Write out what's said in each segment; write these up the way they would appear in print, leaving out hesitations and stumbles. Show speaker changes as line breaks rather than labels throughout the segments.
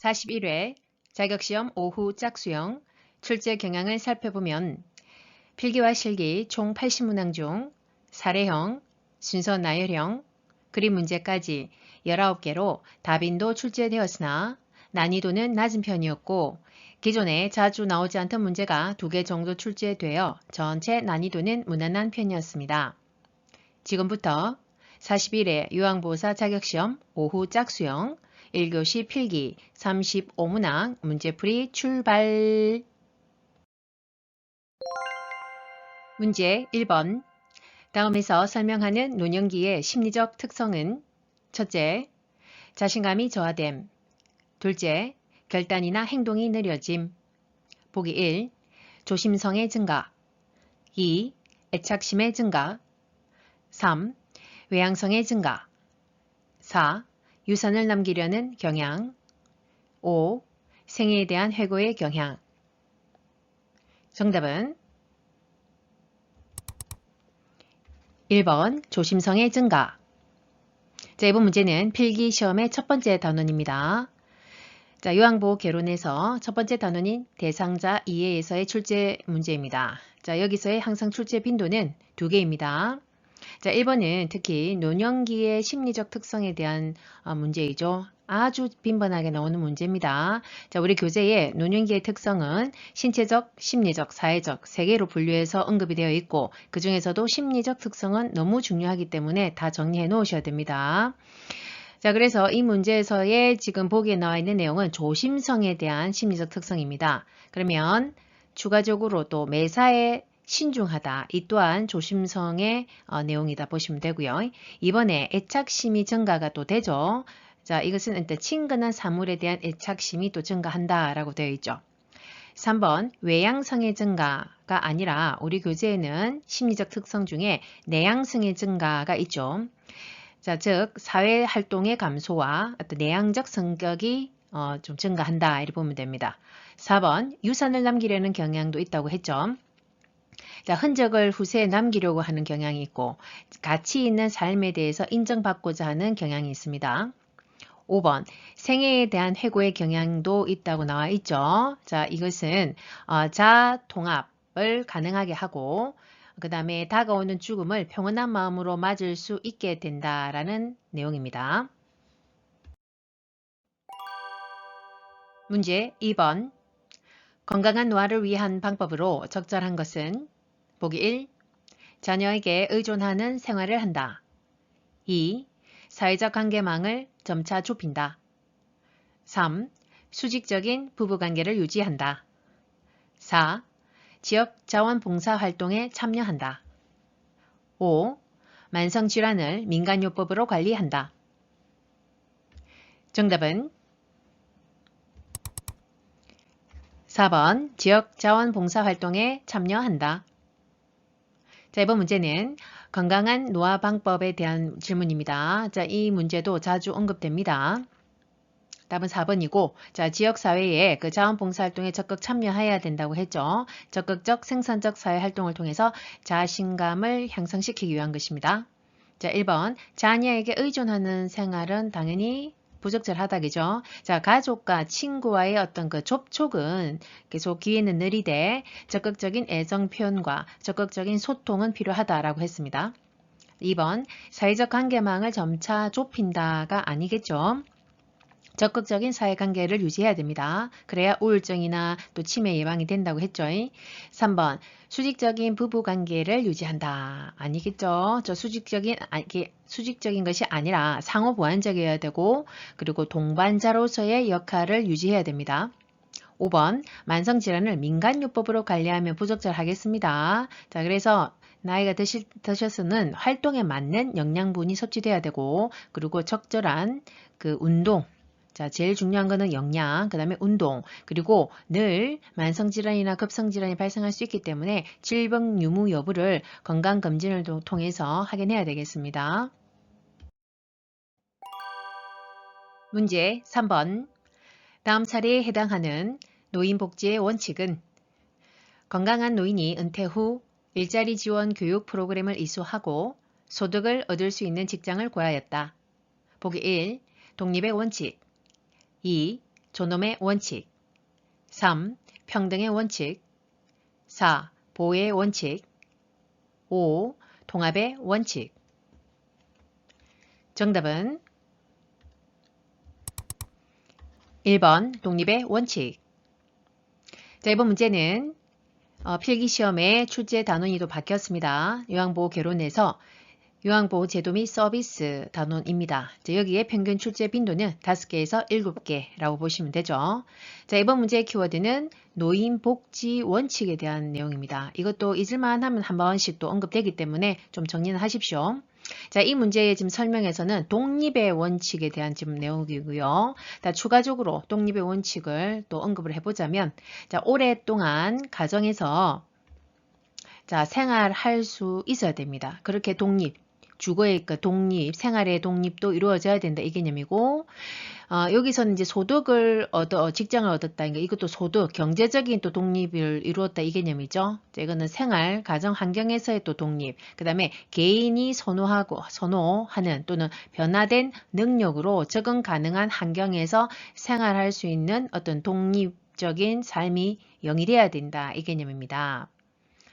41회 자격시험 오후 짝수형 출제 경향을 살펴보면 필기와 실기 총 80문항 중 사례형, 순서 나열형, 그림 문제까지 19개로 답인도 출제되었으나 난이도는 낮은 편이었고 기존에 자주 나오지 않던 문제가 2개 정도 출제되어 전체 난이도는 무난한 편이었습니다. 지금부터 41회 유황보호사 자격시험 오후 짝수형 1교시 필기 35문항 문제풀이 출발! 문제 1번. 다음에서 설명하는 노년기의 심리적 특성은 첫째, 자신감이 저하됨. 둘째, 결단이나 행동이 느려짐. 보기 1. 조심성의 증가. 2. 애착심의 증가. 3. 외향성의 증가. 4. 유산을 남기려는 경향. 5. 생애에 대한 회고의 경향. 정답은 1번 조심성의 증가. 자, 이번 문제는 필기 시험의 첫 번째 단원입니다. 자, 유황보호 개론에서 첫 번째 단원인 대상자 이해에서의 출제 문제입니다. 자, 여기서의 항상 출제 빈도는 2개입니다. 자, 1번은 특히 노년기의 심리적 특성에 대한 문제이죠. 아주 빈번하게 나오는 문제입니다. 자, 우리 교재에 노년기의 특성은 신체적, 심리적, 사회적 3개로 분류해서 언급이 되어 있고 그 중에서도 심리적 특성은 너무 중요하기 때문에 다 정리해 놓으셔야 됩니다. 자, 그래서 이 문제에서의 지금 보기에 나와 있는 내용은 조심성에 대한 심리적 특성입니다. 그러면 추가적으로 또 매사에 신중하다. 이 또한 조심성의 내용이다 보시면 되고요. 이번에 애착심이 증가가 또 되죠. 자, 이것은 일단 친근한 사물에 대한 애착심이 또 증가한다라고 되어 있죠. 3번 외향성의 증가가 아니라 우리 교재에는 심리적 특성 중에 내향성의 증가가 있죠. 자, 즉 사회활동의 감소와 어떤 내향적 성격이 좀 증가한다 이렇게 보면 됩니다. 4번 유산을 남기려는 경향도 있다고 했죠. 자, 흔적을 후세에 남기려고 하는 경향이 있고 가치 있는 삶에 대해서 인정받고자 하는 경향이 있습니다. 5번 생애에 대한 회고의 경향도 있다고 나와 있죠. 자, 이것은 자아 통합을 가능하게 하고 그 다음에 다가오는 죽음을 평온한 마음으로 맞을 수 있게 된다라는 내용입니다. 문제 2번. 건강한 노화를 위한 방법으로 적절한 것은 보기 1. 자녀에게 의존하는 생활을 한다. 2. 사회적 관계망을 점차 좁힌다. 3. 수직적인 부부관계를 유지한다. 4. 지역 자원봉사 활동에 참여한다. 5. 만성질환을 민간요법으로 관리한다. 정답은 4번 지역 자원봉사 활동에 참여한다. 자, 이번 문제는 건강한 노화 방법에 대한 질문입니다. 자, 이 문제도 자주 언급됩니다. 답은 4번이고, 자, 지역사회에 그 자원봉사활동에 적극 참여해야 된다고 했죠. 적극적 생산적 사회활동을 통해서 자신감을 향상시키기 위한 것입니다. 자, 1번 자녀에게 의존하는 생활은 당연히 부적절하다, 그죠? 자, 가족과 친구와의 어떤 그 접촉은 계속 기회는 느리되 적극적인 애정 표현과 적극적인 소통은 필요하다라고 했습니다. 2번 사회적 관계망을 점차 좁힌다가 아니겠죠? 적극적인 사회관계를 유지해야 됩니다. 그래야 우울증이나 또 치매 예방이 된다고 했죠. 3번 수직적인 부부관계를 유지한다. 아니겠죠. 수직적인 것이 아니라 상호 보완적이어야 되고 그리고 동반자로서의 역할을 유지해야 됩니다. 5번 만성질환을 민간요법으로 관리하면 부적절하겠습니다. 자, 그래서 나이가 드셔서는 활동에 맞는 영양분이 섭취돼야 되고 그리고 적절한 그 운동 자, 제일 중요한 거는 영양, 그 다음에 운동, 그리고 늘 만성질환이나 급성질환이 발생할 수 있기 때문에 질병 유무 여부를 건강검진을 통해서 확인해야 되겠습니다. 문제 3번. 다음 사례에 해당하는 노인복지의 원칙은 건강한 노인이 은퇴 후 일자리 지원 교육 프로그램을 이수하고 소득을 얻을 수 있는 직장을 구하였다. 보기 1. 독립의 원칙 2. 존엄의 원칙. 3. 평등의 원칙. 4. 보호의 원칙. 5. 통합의 원칙. 정답은 1번 독립의 원칙. 자, 이번 문제는 필기시험의 출제 단원이 또 바뀌었습니다. 요양보호 개론에서 요양보호 제도 및 서비스 단원입니다. 자, 여기에 평균 출제 빈도는 5개에서 7개라고 보시면 되죠. 자, 이번 문제의 키워드는 노인복지 원칙에 대한 내용입니다. 이것도 잊을만 하면 한 번씩 또 언급되기 때문에 좀 정리는 하십시오. 자, 이 문제의 지금 설명에서는 독립의 원칙에 대한 지금 내용이고요. 자, 추가적으로 독립의 원칙을 또 언급을 해보자면, 자, 오랫동안 가정에서 자, 생활할 수 있어야 됩니다. 그렇게 독립, 주거의 그 독립, 생활의 독립도 이루어져야 된다 이 개념이고, 여기서는 이제 소득을 직장을 얻었다. 그러니까 이것도 소득, 경제적인 또 독립을 이루었다 이 개념이죠. 이거는 생활, 가정 환경에서의 또 독립. 그 다음에 개인이 선호하는 또는 변화된 능력으로 적응 가능한 환경에서 생활할 수 있는 어떤 독립적인 삶이 영위돼야 된다 이 개념입니다.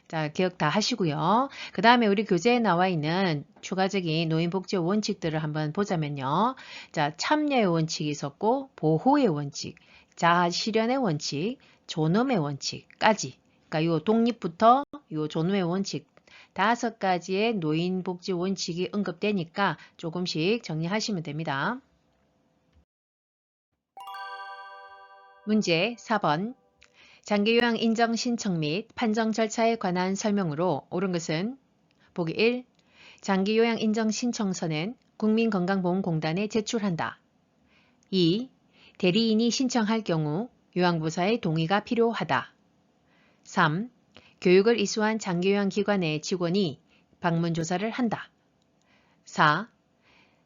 자, 기억 다 하시고요. 그 다음에 우리 교재에 나와 있는 추가적인 노인복지 원칙들을 한번 보자면요. 자, 참여의 원칙이 있었고, 보호의 원칙, 자아 실현의 원칙, 존엄의 원칙까지. 그러니까 요 독립부터 요 존엄의 원칙 5가지의 노인복지 원칙이 언급되니까 조금씩 정리하시면 됩니다. 문제 4번. 장기요양 인정 신청 및 판정 절차에 관한 설명으로 옳은 것은 보기 1. 장기요양 인정 신청서는 국민건강보험공단에 제출한다. 2. 대리인이 신청할 경우 요양보호사의 동의가 필요하다. 3. 교육을 이수한 장기요양기관의 직원이 방문조사를 한다. 4.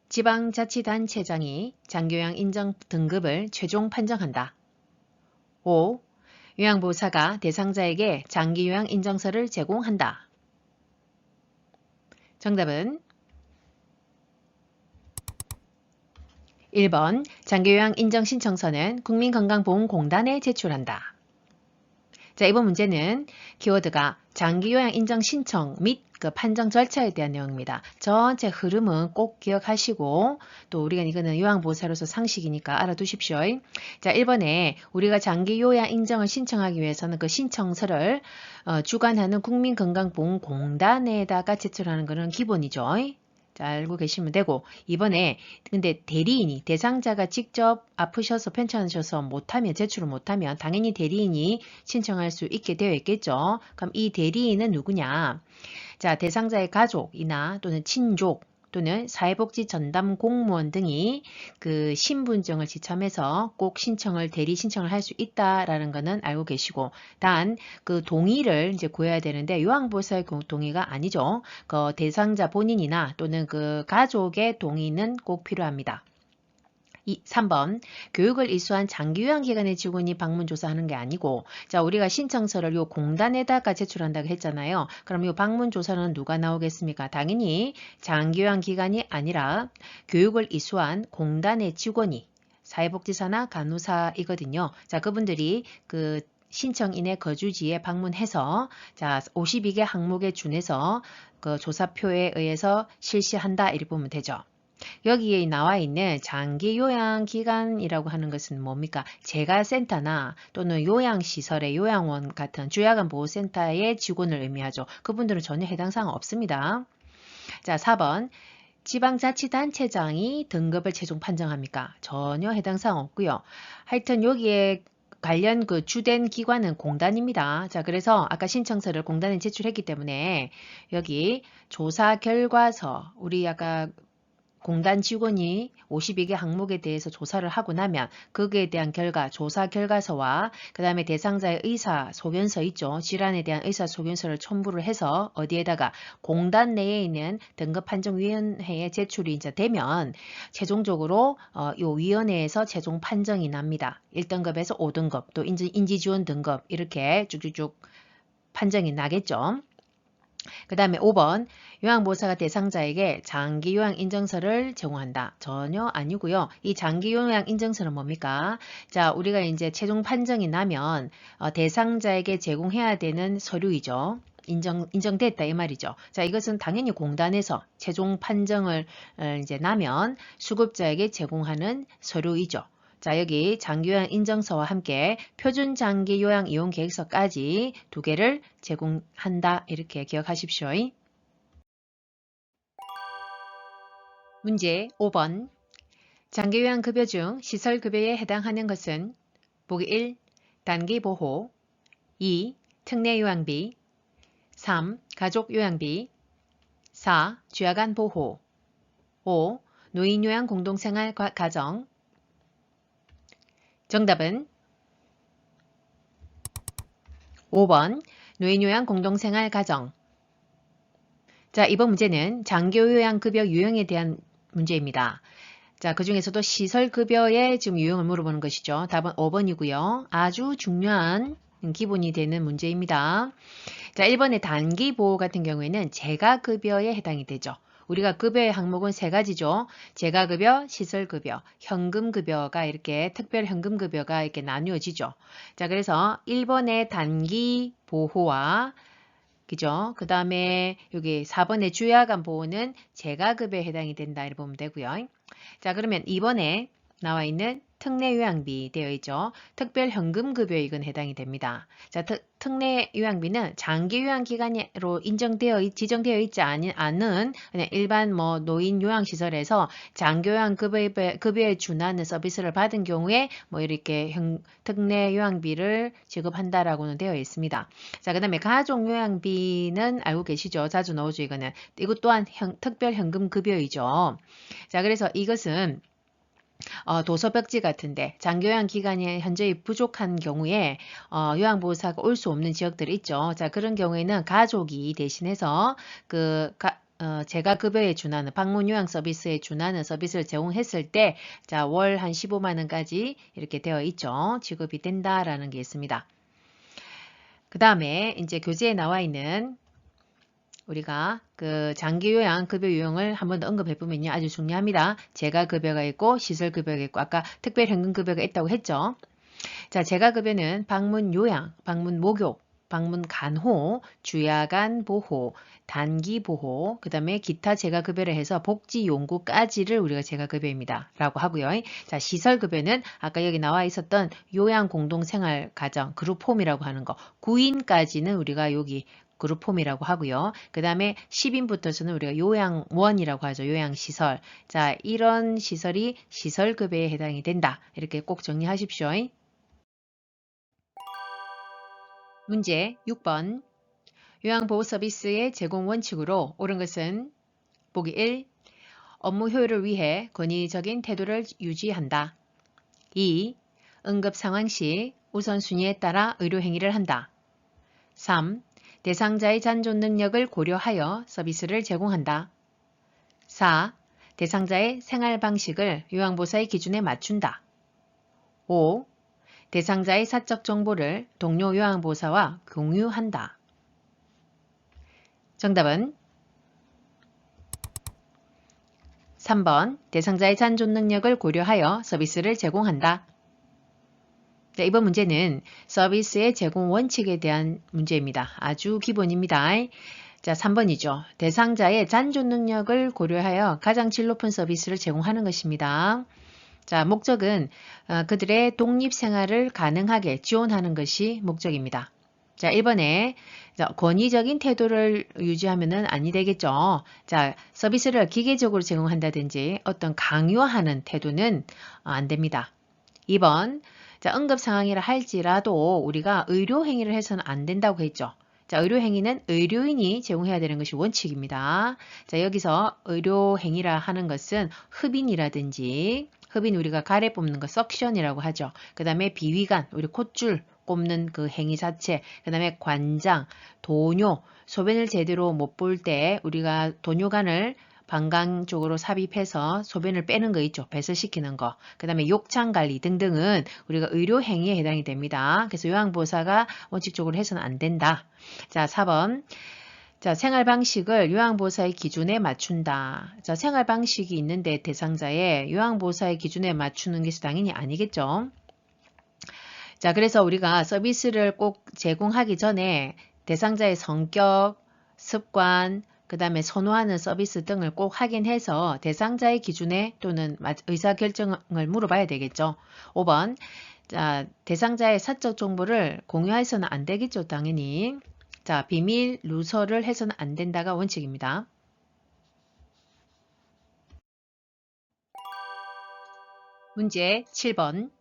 지방자치단체장이 장기요양 인정 등급을 최종 판정한다. 5. 요양보호사가 대상자에게 장기요양 인정서를 제공한다. 정답은 1번 장기요양 인정 신청서는 국민건강보험공단에 제출한다. 자, 이번 문제는 키워드가 장기요양 인정 신청 및 그 판정 절차에 대한 내용입니다. 전체 흐름은 꼭 기억하시고 또 우리가 이거는 요양보호사로서 상식이니까 알아두십시오. 자, 1번에 우리가 장기요양 인정을 신청하기 위해서는 그 신청서를 주관하는 국민건강보험공단에다가 제출하는 것은 기본이죠. 자, 알고 계시면 되고, 이번에 근데 대리인이 대상자가 직접 아프셔서 편찮으셔서 못하면 제출을 못하면 당연히 대리인이 신청할 수 있게 되어 있겠죠. 그럼 이 대리인은 누구냐? 자, 대상자의 가족이나 또는 친족 또는 사회복지 전담 공무원 등이 그 신분증을 지참해서 꼭 대리 신청을 할 수 있다라는 거는 알고 계시고, 단 그 동의를 이제 구해야 되는데 요양보호사의 동의가 아니죠. 그 대상자 본인이나 또는 그 가족의 동의는 꼭 필요합니다. 3번 교육을 이수한 장기요양기관의 직원이 방문조사하는 게 아니고, 자, 우리가 신청서를 요 공단에다가 제출한다고 했잖아요. 그럼 요 방문조사는 누가 나오겠습니까? 당연히 장기요양기관이 아니라 교육을 이수한 공단의 직원이 사회복지사나 간호사이거든요. 자, 그분들이 그 신청인의 거주지에 방문해서 자 52개 항목에 준해서 그 조사표에 의해서 실시한다 이렇게 보면 되죠. 여기에 나와 있는 장기요양기관이라고 하는 것은 뭡니까? 재가센터나 또는 요양시설의 요양원 같은 주야간보호센터의 직원을 의미하죠. 그분들은 전혀 해당 사항 없습니다. 자, 4번. 지방자치단체장이 등급을 최종 판정합니까? 전혀 해당 사항 없고요. 하여튼 여기에 관련 그 주된 기관은 공단입니다. 자, 그래서 아까 신청서를 공단에 제출했기 때문에 여기 조사 결과서, 우리 아까 공단 직원이 52개 항목에 대해서 조사를 하고 나면 거기에 대한 조사 결과서와 그 다음에 대상자의 의사소견서 있죠. 질환에 대한 의사소견서를 첨부를 해서 어디에다가 공단 내에 있는 등급판정위원회에 제출이 이제 되면 최종적으로 이 위원회에서 최종 판정이 납니다. 1등급에서 5등급 또 인지지원 등급 이렇게 쭉쭉쭉 판정이 나겠죠. 그 다음에 5번 요양보호사가 대상자에게 장기 요양 인증서를 제공한다. 전혀 아니고요. 이 장기 요양 인증서는 뭡니까? 자, 우리가 이제 최종 판정이 나면 대상자에게 제공해야 되는 서류이죠. 인정됐다 이 말이죠. 자, 이것은 당연히 공단에서 최종 판정을 이제 나면 수급자에게 제공하는 서류이죠. 자, 여기 장기요양 인증서와 함께 표준 장기 요양 이용 계획서까지 두 개를 제공한다. 이렇게 기억하십시오. 문제 5번. 장기요양 급여 중 시설 급여에 해당하는 것은 보기 1. 단기 보호 2. 특례 요양비 3. 가족 요양비 4. 주야간 보호 5. 노인 요양 공동생활 가정 정답은 5번 노인요양 공동생활 가정. 자, 이번 문제는 장기요양급여 유형에 대한 문제입니다. 자, 그 중에서도 시설급여의 지금 유형을 물어보는 것이죠. 답은 5번이고요. 아주 중요한 기본이 되는 문제입니다. 자, 1번의 단기보호 같은 경우에는 재가급여에 해당이 되죠. 우리가 급여의 항목은 세 가지죠. 재가급여, 시설급여, 현금급여가 이렇게 특별현금급여가 이렇게 나누어지죠. 자, 그래서 1번의 단기보호와 그죠? 그 다음에 여기 4번의 주야간 보호는 재가급여에 해당이 된다 이렇게 보면 되고요. 자, 그러면 2번에 나와 있는 특례요양비 되어 있죠. 특별현금급여에 이건 해당이 됩니다. 자, 특례요양비는 장기요양기관으로 지정되어 있지 않은 그냥 일반 뭐 노인요양시설에서 장기요양급여에 준하는 서비스를 받은 경우에 뭐 이렇게 특례요양비를 지급한다라고는 되어 있습니다. 자, 그 다음에 가족요양비는 알고 계시죠? 자주 나오죠, 이거는. 이것 또한 특별현금급여이죠. 자, 그래서 이것은 도서벽지 같은데 장기요양 기간이 현저히 부족한 경우에 요양보호사가 올 수 없는 지역들이 있죠. 자, 그런 경우에는 가족이 대신해서 재가급여에 준하는 방문 요양 서비스에 준하는 서비스를 제공했을 때 자, 월 한 15만 원까지 이렇게 되어 있죠. 지급이 된다라는 게 있습니다. 그 다음에 이제 교재에 나와 있는 우리가 그 장기요양 급여 유형을 한 번 더 언급해 보면요. 아주 중요합니다. 재가급여가 있고 시설급여가 있고 아까 특별현금급여가 있다고 했죠. 자, 재가급여는 방문 요양, 방문 목욕, 방문 간호, 주야간 보호, 단기 보호, 그 다음에 기타 재가급여를 해서 복지용구까지를 우리가 재가급여입니다. 라고 하고요. 자, 시설급여는 아까 여기 나와 있었던 요양공동생활가정, 그룹홈이라고 하는 거, 9인까지는 우리가 여기 그룹홈이라고 하고요. 그 다음에 10인부터서는 우리가 요양원이라고 하죠. 요양시설. 자, 이런 시설이 시설급여에 해당이 된다. 이렇게 꼭 정리하십시오. 문제 6번. 요양보호 서비스의 제공 원칙으로 옳은 것은 보기 1. 업무 효율을 위해 권위적인 태도를 유지한다. 2. 응급 상황 시 우선순위에 따라 의료행위를 한다. 3. 대상자의 잔존 능력을 고려하여 서비스를 제공한다. 4. 대상자의 생활 방식을 요양보호사의 기준에 맞춘다. 5. 대상자의 사적 정보를 동료 요양보호사와 공유한다. 정답은 3번 대상자의 잔존 능력을 고려하여 서비스를 제공한다. 자, 이번 문제는 서비스의 제공 원칙에 대한 문제입니다. 아주 기본입니다. 자, 3번이죠. 대상자의 잔존 능력을 고려하여 가장 질 높은 서비스를 제공하는 것입니다. 자, 목적은 그들의 독립생활을 가능하게 지원하는 것이 목적입니다. 자, 1번에 권위적인 태도를 유지하면은 아니 되겠죠. 자, 서비스를 기계적으로 제공한다든지 어떤 강요하는 태도는 안 됩니다. 2번, 자, 응급 상황이라 할지라도 우리가 의료 행위를 해서는 안 된다고 했죠. 자, 의료 행위는 의료인이 제공해야 되는 것이 원칙입니다. 자, 여기서 의료 행위라 하는 것은 흡인이라든지 흡인 우리가 가래 뽑는 거 석션이라고 하죠. 그 다음에 비위관, 우리 콧줄 꼽는 그 행위 자체, 그 다음에 관장, 도뇨, 소변을 제대로 못 볼 때 우리가 도뇨관을 방광 쪽으로 삽입해서 소변을 빼는 거 있죠. 배설시키는 거. 그 다음에 욕창 관리 등등은 우리가 의료 행위에 해당이 됩니다. 그래서 요양보호사가 원칙적으로 해서는 안 된다. 자, 4번. 자, 생활 방식을 요양보호사의 기준에 맞춘다. 자, 생활 방식이 있는데 대상자의 요양보호사의 기준에 맞추는 것이 당연히 아니겠죠. 자, 그래서 우리가 서비스를 꼭 제공하기 전에 대상자의 성격, 습관, 그 다음에 선호하는 서비스 등을 꼭 확인해서 대상자의 기준에 또는 의사결정을 물어봐야 되겠죠. 5번, 자, 대상자의 사적 정보를 공유해서는 안 되겠죠, 당연히. 자, 비밀 누설을 해서는 안 된다가 원칙입니다. 문제 7번.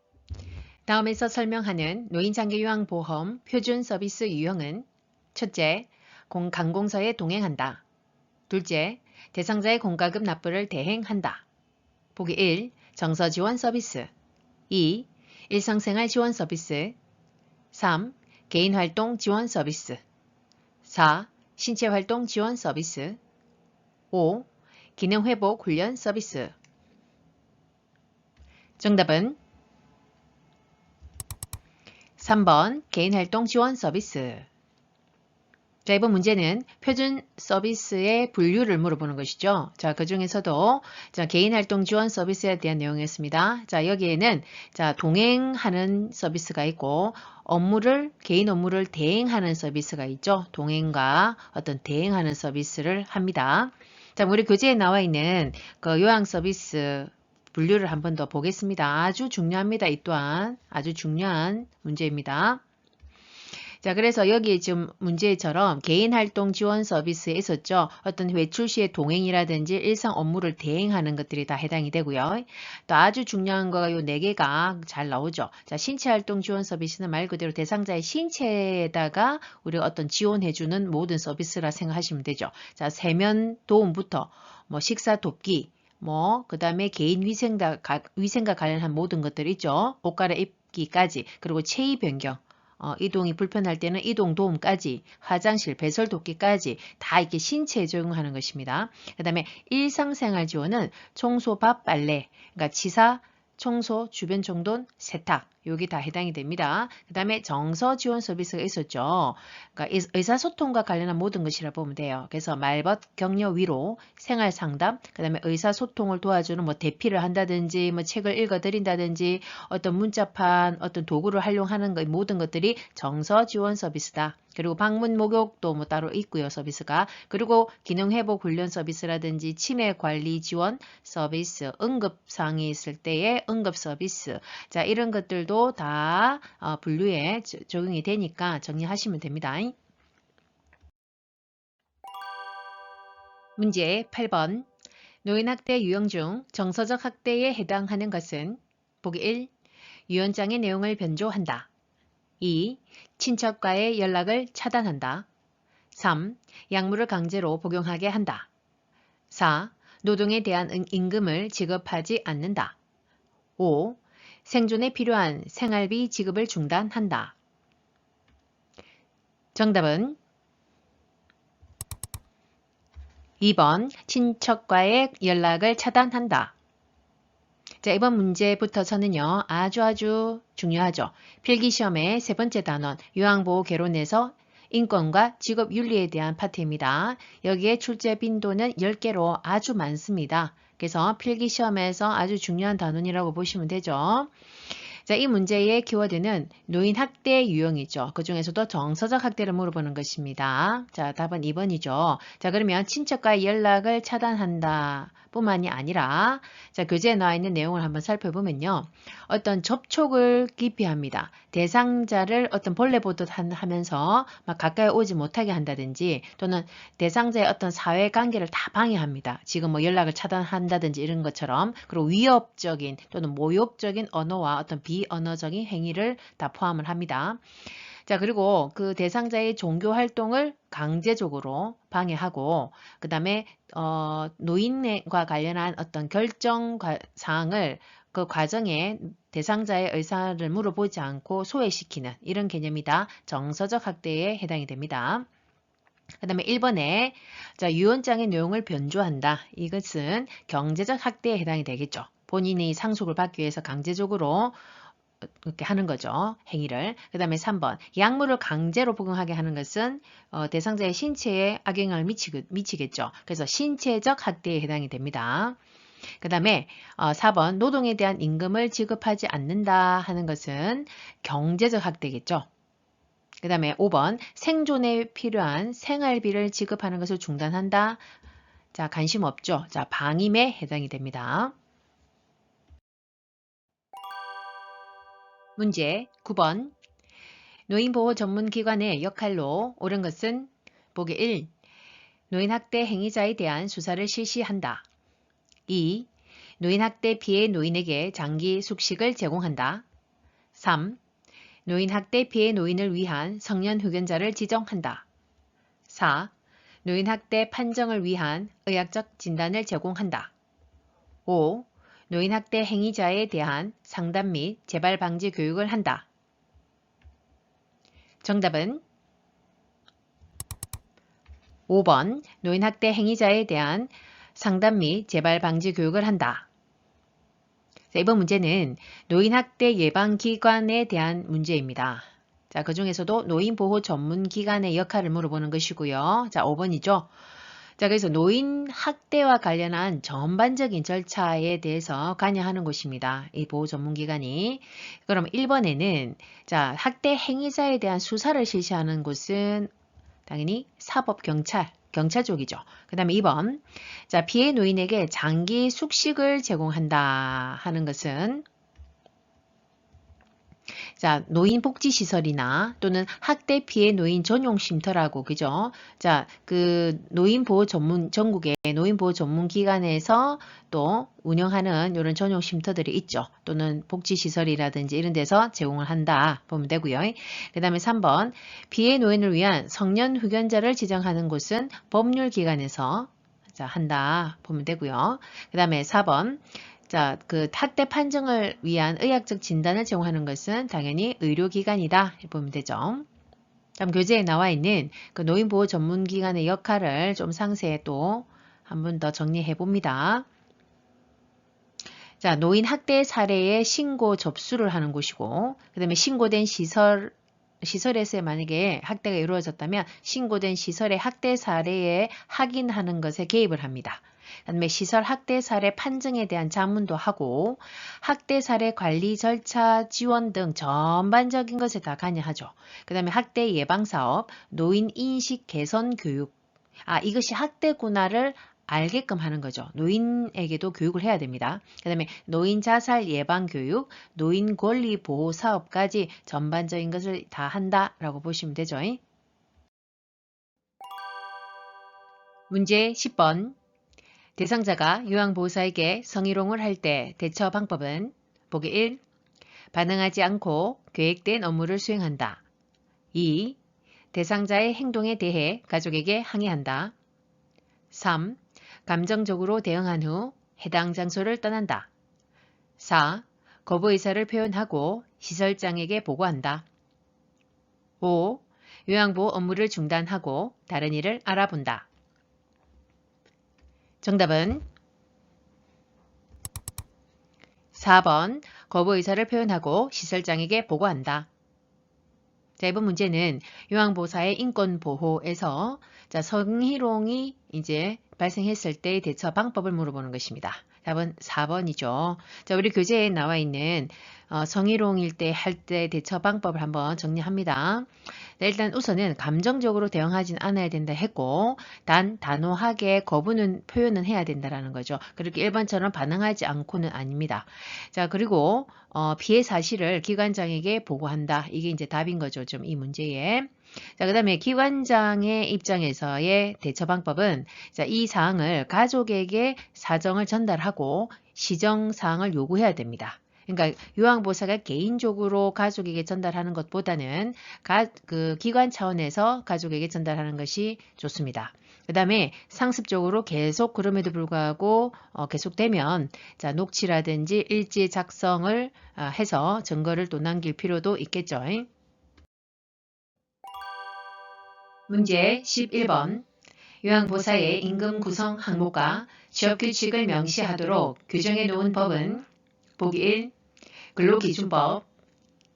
다음에서 설명하는 노인장기요양보험 표준 서비스 유형은 첫째, 강공서에 동행한다. 둘째, 대상자의 공과금 납부를 대행한다. 보기 1. 정서지원 서비스 2. 일상생활 지원 서비스 3. 개인활동 지원 서비스 4. 신체활동 지원 서비스 5. 기능회복 훈련 서비스. 정답은 3번 개인활동 지원 서비스. 자, 이번 문제는 표준 서비스의 분류를 물어보는 것이죠. 자, 그 중에서도 개인활동 지원 서비스에 대한 내용이었습니다. 자, 여기에는 동행하는 서비스가 있고 개인 업무를 대행하는 서비스가 있죠. 동행과 어떤 대행하는 서비스를 합니다. 자, 우리 교재에 나와 있는 그 요양 서비스 분류를 한 번 더 보겠습니다. 아주 중요합니다. 이 또한 아주 중요한 문제입니다. 자, 그래서 여기 지금 문제처럼 개인활동 지원 서비스에 있었죠. 어떤 외출 시의 동행이라든지 일상 업무를 대행하는 것들이 다 해당이 되고요. 또 아주 중요한 거가 요 4개가 잘 나오죠. 자, 신체활동 지원 서비스는 말 그대로 대상자의 신체에다가 우리가 어떤 지원해주는 모든 서비스라 생각하시면 되죠. 자, 세면 도움부터 뭐 식사 돕기, 그 다음에 개인 위생과 관련한 모든 것들 있죠. 옷 갈아입기까지, 그리고 체위 변경. 이동이 불편할 때는 이동 도움까지, 화장실, 배설 돕기까지 다 이렇게 신체에 적용하는 것입니다. 그 다음에 일상생활 지원은 청소, 밥, 빨래, 그러니까 치사, 청소, 주변 정돈, 세탁, 여기 다 해당이 됩니다. 그 다음에 정서 지원 서비스가 있었죠. 그러니까 의사소통과 관련한 모든 것이라 보면 돼요. 그래서 말벗, 격려, 위로, 생활 상담, 그 다음에 의사소통을 도와주는 대피를 한다든지, 책을 읽어드린다든지, 어떤 문자판, 어떤 도구를 활용하는 것, 모든 것들이 정서 지원 서비스다. 그리고 방문 목욕도 따로 있고요, 서비스가. 그리고 기능회복 훈련 서비스라든지 치매 관리 지원 서비스, 응급상이 있을 때의 응급 서비스. 자, 이런 것들도 다 분류에 적용이 되니까 정리하시면 됩니다. 문제 8번. 노인학대 유형 중 정서적 학대에 해당하는 것은 보기 1. 유언장의 내용을 변조한다. 2. 친척과의 연락을 차단한다. 3. 약물을 강제로 복용하게 한다. 4. 노동에 대한 임금을 지급하지 않는다. 5. 생존에 필요한 생활비 지급을 중단한다. 정답은 2번 친척과의 연락을 차단한다. 자, 이번 문제부터서는요. 아주 중요하죠. 필기시험의 세 번째 단원 요양보호 개론에서 인권과 직업윤리에 대한 파트입니다. 여기에 출제 빈도는 10개로 아주 많습니다. 그래서 필기시험에서 아주 중요한 단원이라고 보시면 되죠. 자, 이 문제의 키워드는 노인 학대 유형이죠. 그 중에서도 정서적 학대를 물어보는 것입니다. 자, 답은 2번이죠. 자, 그러면 친척과의 연락을 차단한다. 뿐만이 아니라 자, 교재에 나와 있는 내용을 한번 살펴보면요. 어떤 접촉을 기피합니다. 대상자를 어떤 벌레 보듯 하면서 막 가까이 오지 못하게 한다든지 또는 대상자의 어떤 사회관계를 다 방해합니다. 지금 연락을 차단한다든지 이런 것처럼. 그리고 위협적인 또는 모욕적인 언어와 어떤 비언어적인 행위를 다 포함을 합니다. 자, 그리고 그 대상자의 종교 활동을 강제적으로 방해하고 그 다음에 노인과 관련한 어떤 결정 사항을 그 과정에 대상자의 의사를 물어보지 않고 소외시키는 이런 개념이다. 정서적 학대에 해당이 됩니다. 그 다음에 1번에 유언장의 내용을 변조한다. 이것은 경제적 학대에 해당이 되겠죠. 본인이 상속을 받기 위해서 강제적으로 이렇게 하는 거죠. 행위를. 그 다음에 3번 약물을 강제로 복용하게 하는 것은 대상자의 신체에 악영향을 미치겠죠. 그래서 신체적 학대에 해당이 됩니다. 그 다음에 4번 노동에 대한 임금을 지급하지 않는다 하는 것은 경제적 학대겠죠. 그 다음에 5번 생존에 필요한 생활비를 지급하는 것을 중단한다. 자, 관심 없죠. 자, 방임에 해당이 됩니다. 문제 9번 노인보호 전문기관의 역할로 옳은 것은 보기 1. 노인학대 행위자에 대한 수사를 실시한다. 2. 노인학대 피해 노인에게 장기 숙식을 제공한다. 3. 노인학대 피해 노인을 위한 성년후견자를 지정한다. 4. 노인학대 판정을 위한 의학적 진단을 제공한다. 5. 노인학대 행위자에 대한 상담 및 재발 방지 교육을 한다. 정답은 5번 노인학대 행위자에 대한 상담 및 재발 방지 교육을 한다. 자, 이번 문제는 노인학대 예방기관에 대한 문제입니다. 자, 그 중에서도 노인보호 전문기관의 역할을 물어보는 것이고요. 자, 5번이죠. 자, 그래서 노인 학대와 관련한 전반적인 절차에 대해서 관여하는 곳입니다. 이 보호 전문기관이. 그럼 1번에는 자, 학대 행위자에 대한 수사를 실시하는 곳은 당연히 사법경찰, 경찰 쪽이죠. 그 다음에 2번 자, 피해 노인에게 장기 숙식을 제공한다 하는 것은 자, 노인복지시설이나 또는 학대 피해 노인 전용 쉼터라고, 그죠? 자, 그 노인보호 전국의 노인보호 전문기관에서 또 운영하는 이런 전용 쉼터들이 있죠. 또는 복지시설이라든지 이런 데서 제공을 한다 보면 되고요. 그 다음에 3번, 피해 노인을 위한 성년 후견자를 지정하는 곳은 법률기관에서 자, 한다 보면 되고요. 그 다음에 4번, 자, 그 학대 판정을 위한 의학적 진단을 제공하는 것은 당연히 의료기관이다 보면 되죠. 다음 교재에 나와 있는 그 노인보호 전문기관의 역할을 좀 상세히 또 한 번 더 정리해 봅니다. 자, 노인 학대 사례의 신고 접수를 하는 곳이고, 그 다음에 신고된 시설에서 만약에 학대가 이루어졌다면 신고된 시설의 학대 사례에 확인하는 것에 개입을 합니다. 그 다음에 시설 학대 사례 판정에 대한 자문도 하고 학대 사례 관리 절차 지원 등 전반적인 것에 다 관여하죠. 그 다음에 학대 예방 사업, 노인 인식 개선 교육. 이것이 학대구나를 알게끔 하는 거죠. 노인에게도 교육을 해야 됩니다. 그 다음에 노인 자살 예방 교육, 노인 권리 보호 사업까지 전반적인 것을 다 한다라고 보시면 되죠. 문제 10번. 대상자가 요양보호사에게 성희롱을 할 때 대처 방법은 보기 1. 반응하지 않고 계획된 업무를 수행한다. 2. 대상자의 행동에 대해 가족에게 항의한다. 3. 감정적으로 대응한 후 해당 장소를 떠난다. 4. 거부 의사를 표현하고 시설장에게 보고한다. 5. 요양보호 업무를 중단하고 다른 일을 알아본다. 정답은 4번 거부 의사를 표현하고 시설장에게 보고한다. 자, 이번 문제는 요양보호사의 인권보호에서 자, 성희롱이 이제 발생했을 때의 대처 방법을 물어보는 것입니다. 답은 4번이죠. 자, 우리 교재에 나와 있는 성희롱일 때 할 때 대처 방법을 한번 정리합니다. 자, 일단 우선은 감정적으로 대응하진 않아야 된다 했고 단호하게 거부는 표현은 해야 된다라는 거죠. 그렇게 1번처럼 반응하지 않고는 아닙니다. 자, 그리고 피해 사실을 기관장에게 보고한다. 이게 이제 답인 거죠. 좀 이 문제에. 자, 그 다음에 기관장의 입장에서의 대처 방법은 자, 이 사항을 가족에게 사정을 전달하고 시정사항을 요구해야 됩니다. 그러니까 요양보호사가 개인적으로 가족에게 전달하는 것보다는 그 기관 차원에서 가족에게 전달하는 것이 좋습니다. 그 다음에 상습적으로 계속 그럼에도 불구하고 계속되면 자, 녹취라든지 일지 작성을 해서 증거를 또 남길 필요도 있겠죠. 문제 11번. 요양보호사의 임금 구성 항목과 취업규칙을 명시하도록 규정해 놓은 법은 보기 1. 근로기준법,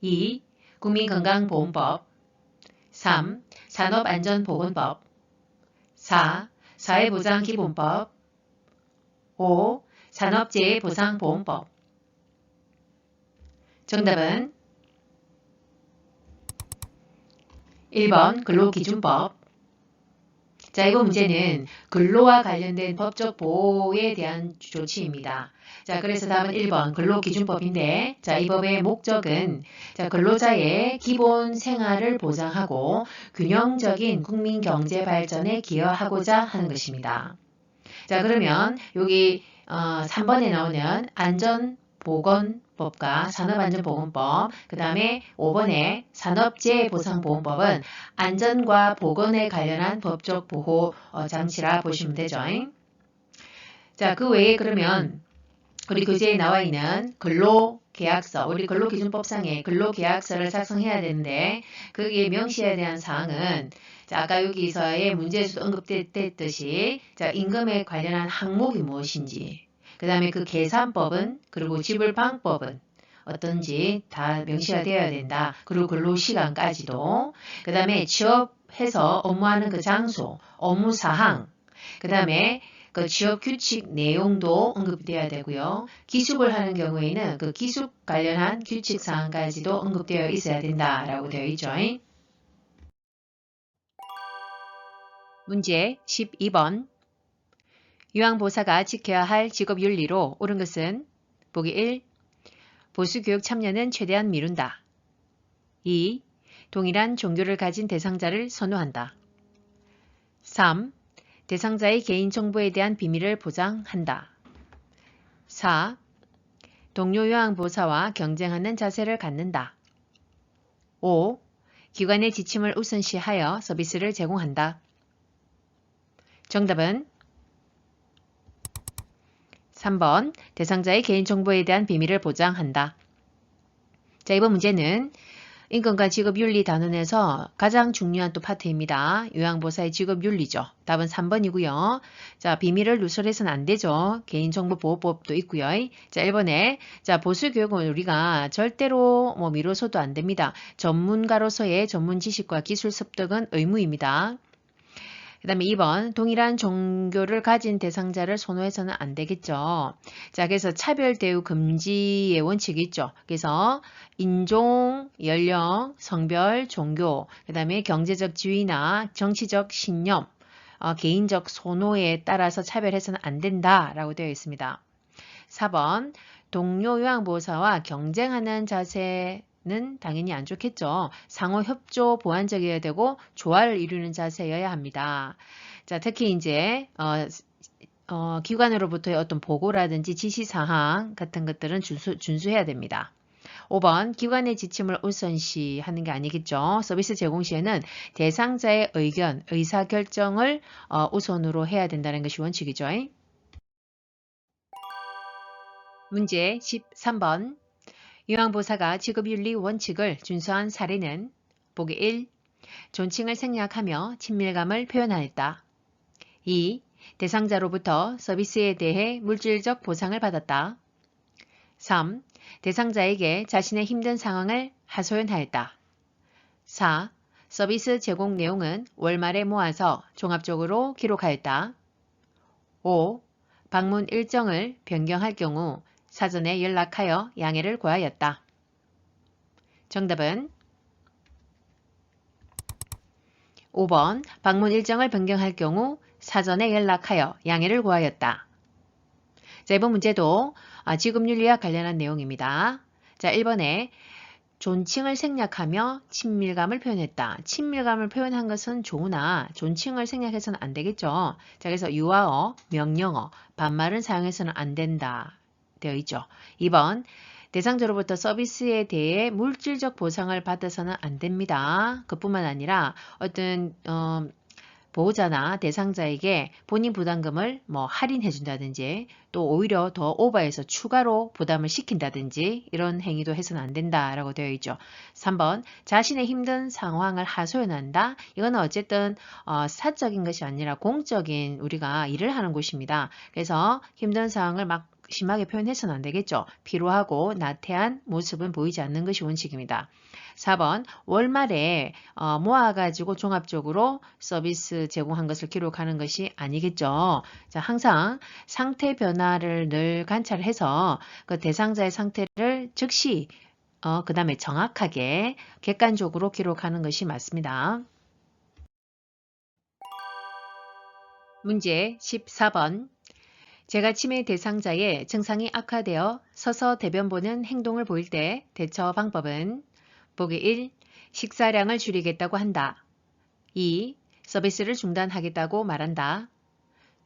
2. 국민건강보험법 3. 산업안전보건법 4. 사회보장기본법 5. 산업재해보상보험법 정답은 1번 근로기준법. 자, 이번 문제는 근로와 관련된 법적 보호에 대한 조치입니다. 자, 그래서 답은 1번 근로기준법인데, 자, 이 법의 목적은 자, 근로자의 기본 생활을 보장하고 균형적인 국민 경제 발전에 기여하고자 하는 것입니다. 자, 그러면 여기 3번에 나오는 안전보건법과 산업안전보건법, 그 다음에 5번에 산업재해보상보험법은 안전과 보건에 관련한 법적 보호 장치라 보시면 되죠. 자, 그 외에 그러면 우리 교재에 나와 있는 근로계약서, 우리 근로기준법상의 근로계약서를 작성해야 되는데 거기에 명시해야 대한 사항은 자, 아까 여기서의 문제에서도 언급됐듯이 자, 임금에 관련한 항목이 무엇인지, 그 다음에 그 계산법은 그리고 지불방법은 어떤지 다 명시가 되어야 된다. 그리고 근로시간까지도, 그 다음에 취업해서 업무하는 그 장소, 업무사항, 그 다음에 그 취업 규칙 내용도 언급되어야 되고요. 기숙을 하는 경우에는 그 기숙 관련한 규칙 사항까지도 언급되어 있어야 된다라고 되어 있죠. 문제 12번. 요양보호사가 지켜야 할 직업윤리로 옳은 것은 보기 1. 보수교육 참여는 최대한 미룬다. 2. 동일한 종교를 가진 대상자를 선호한다. 3. 대상자의 개인정보에 대한 비밀을 보장한다. 4. 동료 요양보호사와 경쟁하는 자세를 갖는다. 5. 기관의 지침을 우선시하여 서비스를 제공한다. 정답은 3번 대상자의 개인정보에 대한 비밀을 보장한다. 자, 이번 문제는 인권과 직업윤리 단원에서 가장 중요한 또 파트입니다. 요양보호사의 직업윤리죠. 답은 3번이고요. 자, 비밀을 누설해서는 안 되죠. 개인정보보호법도 있고요. 자, 1번에 자, 보수교육은 우리가 절대로 미뤄서도 안 됩니다. 전문가로서의 전문 지식과 기술 습득은 의무입니다. 그 다음에 2번 동일한 종교를 가진 대상자를 선호해서는 안 되겠죠. 자, 그래서 차별 대우 금지의 원칙이 있죠. 그래서 인종, 연령, 성별, 종교, 그 다음에 경제적 지위나 정치적 신념, 개인적 선호에 따라서 차별해서는 안 된다라고 되어 있습니다. 4번 동료 요양보호사와 경쟁하는 자세는 당연히 안 좋겠죠. 상호 협조 보완적이어야 되고 조화를 이루는 자세여야 합니다. 자, 특히 이제 기관으로부터의 어떤 보고라든지 지시사항 같은 것들은 준수해야 됩니다. 5번 기관의 지침을 우선시하는 게 아니겠죠. 서비스 제공 시에는 대상자의 의견, 의사결정을 우선으로 해야 된다는 것이 원칙이죠. 문제 13번. 요양보호사가 직업윤리 원칙을 준수한 사례는 보기 1. 존칭을 생략하며 친밀감을 표현하였다. 2. 대상자로부터 서비스에 대해 물질적 보상을 받았다. 3. 대상자에게 자신의 힘든 상황을 하소연하였다. 4. 서비스 제공 내용은 월말에 모아서 종합적으로 기록하였다. 5. 방문 일정을 변경할 경우 사전에 연락하여 양해를 구하였다. 정답은 5번 방문 일정을 변경할 경우 사전에 연락하여 양해를 구하였다. 자, 이번 문제도 직업윤리와 관련한 내용입니다. 자, 1번에 존칭을 생략하며 친밀감을 표현했다. 친밀감을 표현한 것은 좋으나 존칭을 생략해서는 안 되겠죠. 자, 그래서 유아어, 명령어, 반말은 사용해서는 안 된다. 되어 있죠. 2번 대상자로부터 서비스에 대해 물질적 보상을 받아서는 안 됩니다. 그뿐만 아니라 어떤 보호자나 대상자에게 본인 부담금을 할인해 준다든지 또 오히려 더 오버해서 추가로 부담을 시킨다든지 이런 행위도 해서는 안 된다라고 되어 있죠. 3번 자신의 힘든 상황을 하소연한다. 이거는 어쨌든 사적인 것이 아니라 공적인 우리가 일을 하는 곳입니다. 그래서 힘든 상황을 막 심하게 표현해서는 안 되겠죠. 피로하고 나태한 모습은 보이지 않는 것이 원칙입니다. 4번 월말에 모아가지고 종합적으로 서비스 제공한 것을 기록하는 것이 아니겠죠. 자, 항상 상태 변화를 늘 관찰해서 그 대상자의 상태를 즉시 그 다음에 정확하게 객관적으로 기록하는 것이 맞습니다. 문제 14번. 제가 치매 대상자의 증상이 악화되어 서서 대변 보는 행동을 보일 때 대처 방법은 보기 1. 식사량을 줄이겠다고 한다. 2. 서비스를 중단하겠다고 말한다.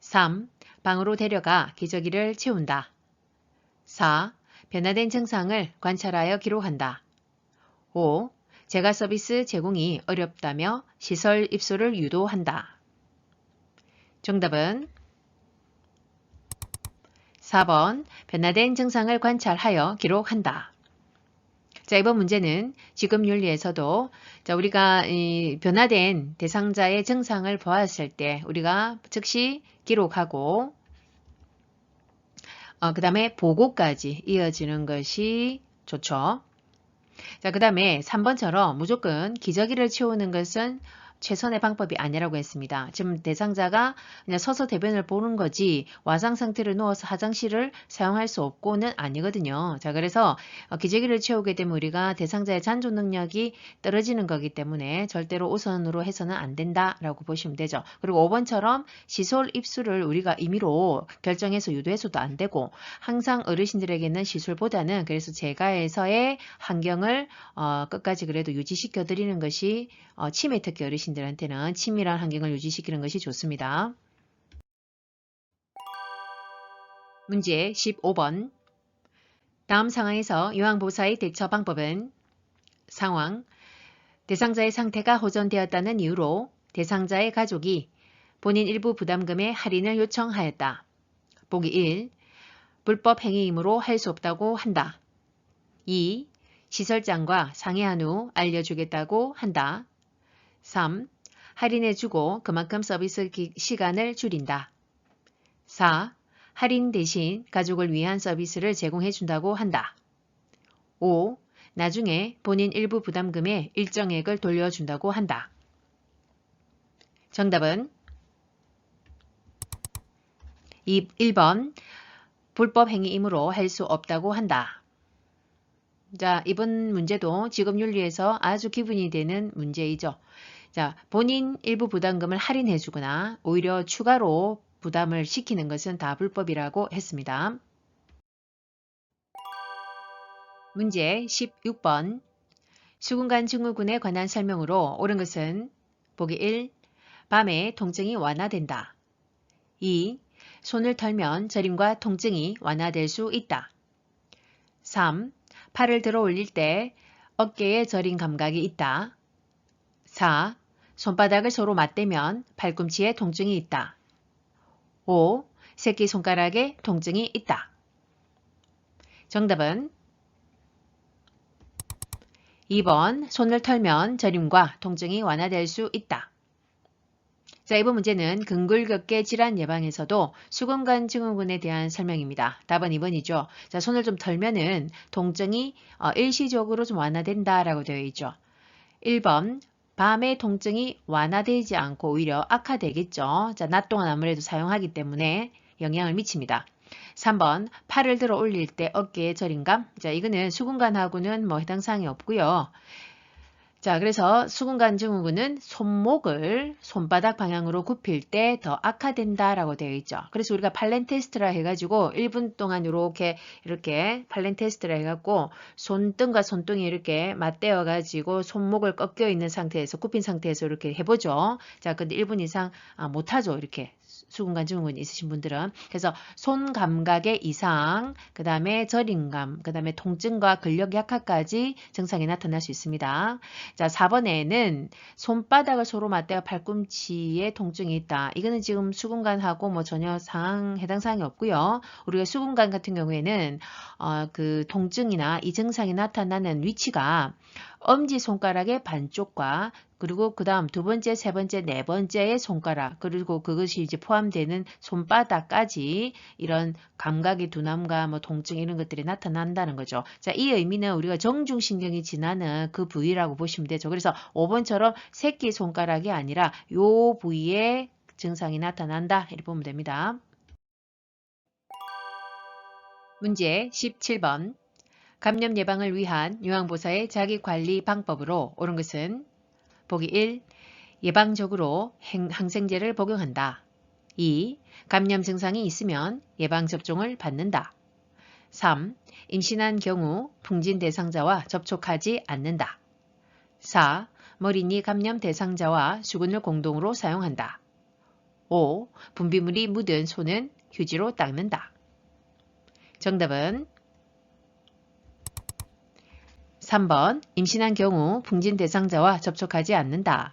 3. 방으로 데려가 기저귀를 채운다. 4. 변화된 증상을 관찰하여 기록한다. 5. 재가 서비스 제공이 어렵다며 시설 입소를 유도한다. 정답은 4번 변화된 증상을 관찰하여 기록한다. 자, 이번 문제는 지금 윤리에서도 우리가 변화된 대상자의 증상을 보았을 때 우리가 즉시 기록하고 그 다음에 보고까지 이어지는 것이 좋죠. 자, 그 다음에 3번처럼 무조건 기저귀를 채우는 것은 최선의 방법이 아니라고 했습니다. 지금 대상자가 그냥 서서 대변을 보는 거지 와상 상태로 누워서 화장실을 사용할 수 없고는 아니거든요. 자, 그래서 기저귀를 채우게 되면 우리가 대상자의 잔존 능력이 떨어지는 거기 때문에 절대로 우선으로 해서는 안 된다라고 보시면 되죠. 그리고 5번처럼 시술 입수를 우리가 임의로 결정해서 유도해서도 안 되고 항상 어르신들에게는 시술보다는 그래서 재가에서의 환경을 끝까지 그래도 유지시켜 드리는 것이 치매 특히 어르신들한테는 친밀한 환경을 유지시키는 것이 좋습니다. 문제 15번. 다음 상황에서 요양보호사의 대처 방법은 상황. 대상자의 상태가 호전되었다는 이유로 대상자의 가족이 본인 일부 부담금의 할인을 요청하였다. 보기 1. 불법 행위이므로 할 수 없다고 한다. 2. 시설장과 상의한 후 알려주겠다고 한다. 3. 할인해주고 그만큼 서비스 시간을 줄인다. 4. 할인 대신 가족을 위한 서비스를 제공해준다고 한다. 5. 나중에 본인 일부 부담금의 일정액을 돌려준다고 한다. 정답은 1번 불법 행위이므로 할 수 없다고 한다. 자, 이번 문제도 지금 윤리에서 아주 기본이 되는 문제이죠. 자, 본인 일부 부담금을 할인해 주거나 오히려 추가로 부담을 시키는 것은 다 불법이라고 했습니다. 문제 16번. 수근관 증후군에 관한 설명으로 옳은 것은 보기 1. 밤에 통증이 완화된다. 2. 손을 털면 저림과 통증이 완화될 수 있다. 3. 팔을 들어 올릴 때 어깨에 저림 감각이 있다. 4. 손바닥을 서로 맞대면 팔꿈치에 통증이 있다. 5. 새끼손가락에 통증이 있다. 정답은 2번 손을 털면 저림과 통증이 완화될 수 있다. 자, 이번 문제는 근골격계 질환 예방에서도 수근관 증후군에 대한 설명입니다. 답은 2번이죠. 자, 손을 좀 털면은 통증이 일시적으로 좀 완화된다라고 되어 있죠. 1번 밤에 통증이 완화되지 않고 오히려 악화되겠죠. 자, 낮 동안 아무래도 사용하기 때문에 영향을 미칩니다. 3번 팔을 들어 올릴 때 어깨의 저림감. 자, 이거는 수근관하고는 해당 사항이 없고요. 자, 그래서 수근관 증후군은 손목을 손바닥 방향으로 굽힐 때 더 악화된다라고 되어 있죠. 그래서 우리가 팔렌 테스트라 해가지고 1분 동안 이렇게 팔렌 테스트라 해갖고 손등과 손등이 이렇게 맞대어가지고 손목을 꺾여 있는 상태에서 굽힌 상태에서 이렇게 해보죠. 자, 근데 1분 이상 못하죠. 이렇게. 수근관 증후군 있으신 분들은. 그래서 손 감각의 이상, 그 다음에 저림감, 그 다음에 통증과 근력 약화까지 증상이 나타날 수 있습니다. 자, 4번에는 손바닥을 서로 맞대어 팔꿈치에 통증이 있다. 이거는 지금 수근관하고 전혀 해당 사항이 없고요. 우리가 수근관 같은 경우에는 그 통증이나 이 증상이 나타나는 위치가 엄지손가락의 반쪽과 그리고 그 다음 두 번째, 세 번째, 네 번째의 손가락 그리고 그것이 이제 포함되는 손바닥까지 이런 감각의 둔함과 뭐 통증 이런 것들이 나타난다는 거죠. 자, 이 의미는 우리가 정중신경이 지나는 그 부위라고 보시면 되죠. 그래서 5번처럼 새끼손가락이 아니라 요 부위에 증상이 나타난다 이렇게 보면 됩니다. 문제 17번. 감염 예방을 위한 요양보호사의 자기관리 방법으로 옳은 것은 보기 1. 예방적으로 항생제를 복용한다. 2. 감염 증상이 있으면 예방접종을 받는다. 3. 임신한 경우 풍진 대상자와 접촉하지 않는다. 4. 머리니 감염 대상자와 수건을 공동으로 사용한다. 5. 분비물이 묻은 손은 휴지로 닦는다. 정답은 3번 임신한 경우 풍진 대상자와 접촉하지 않는다.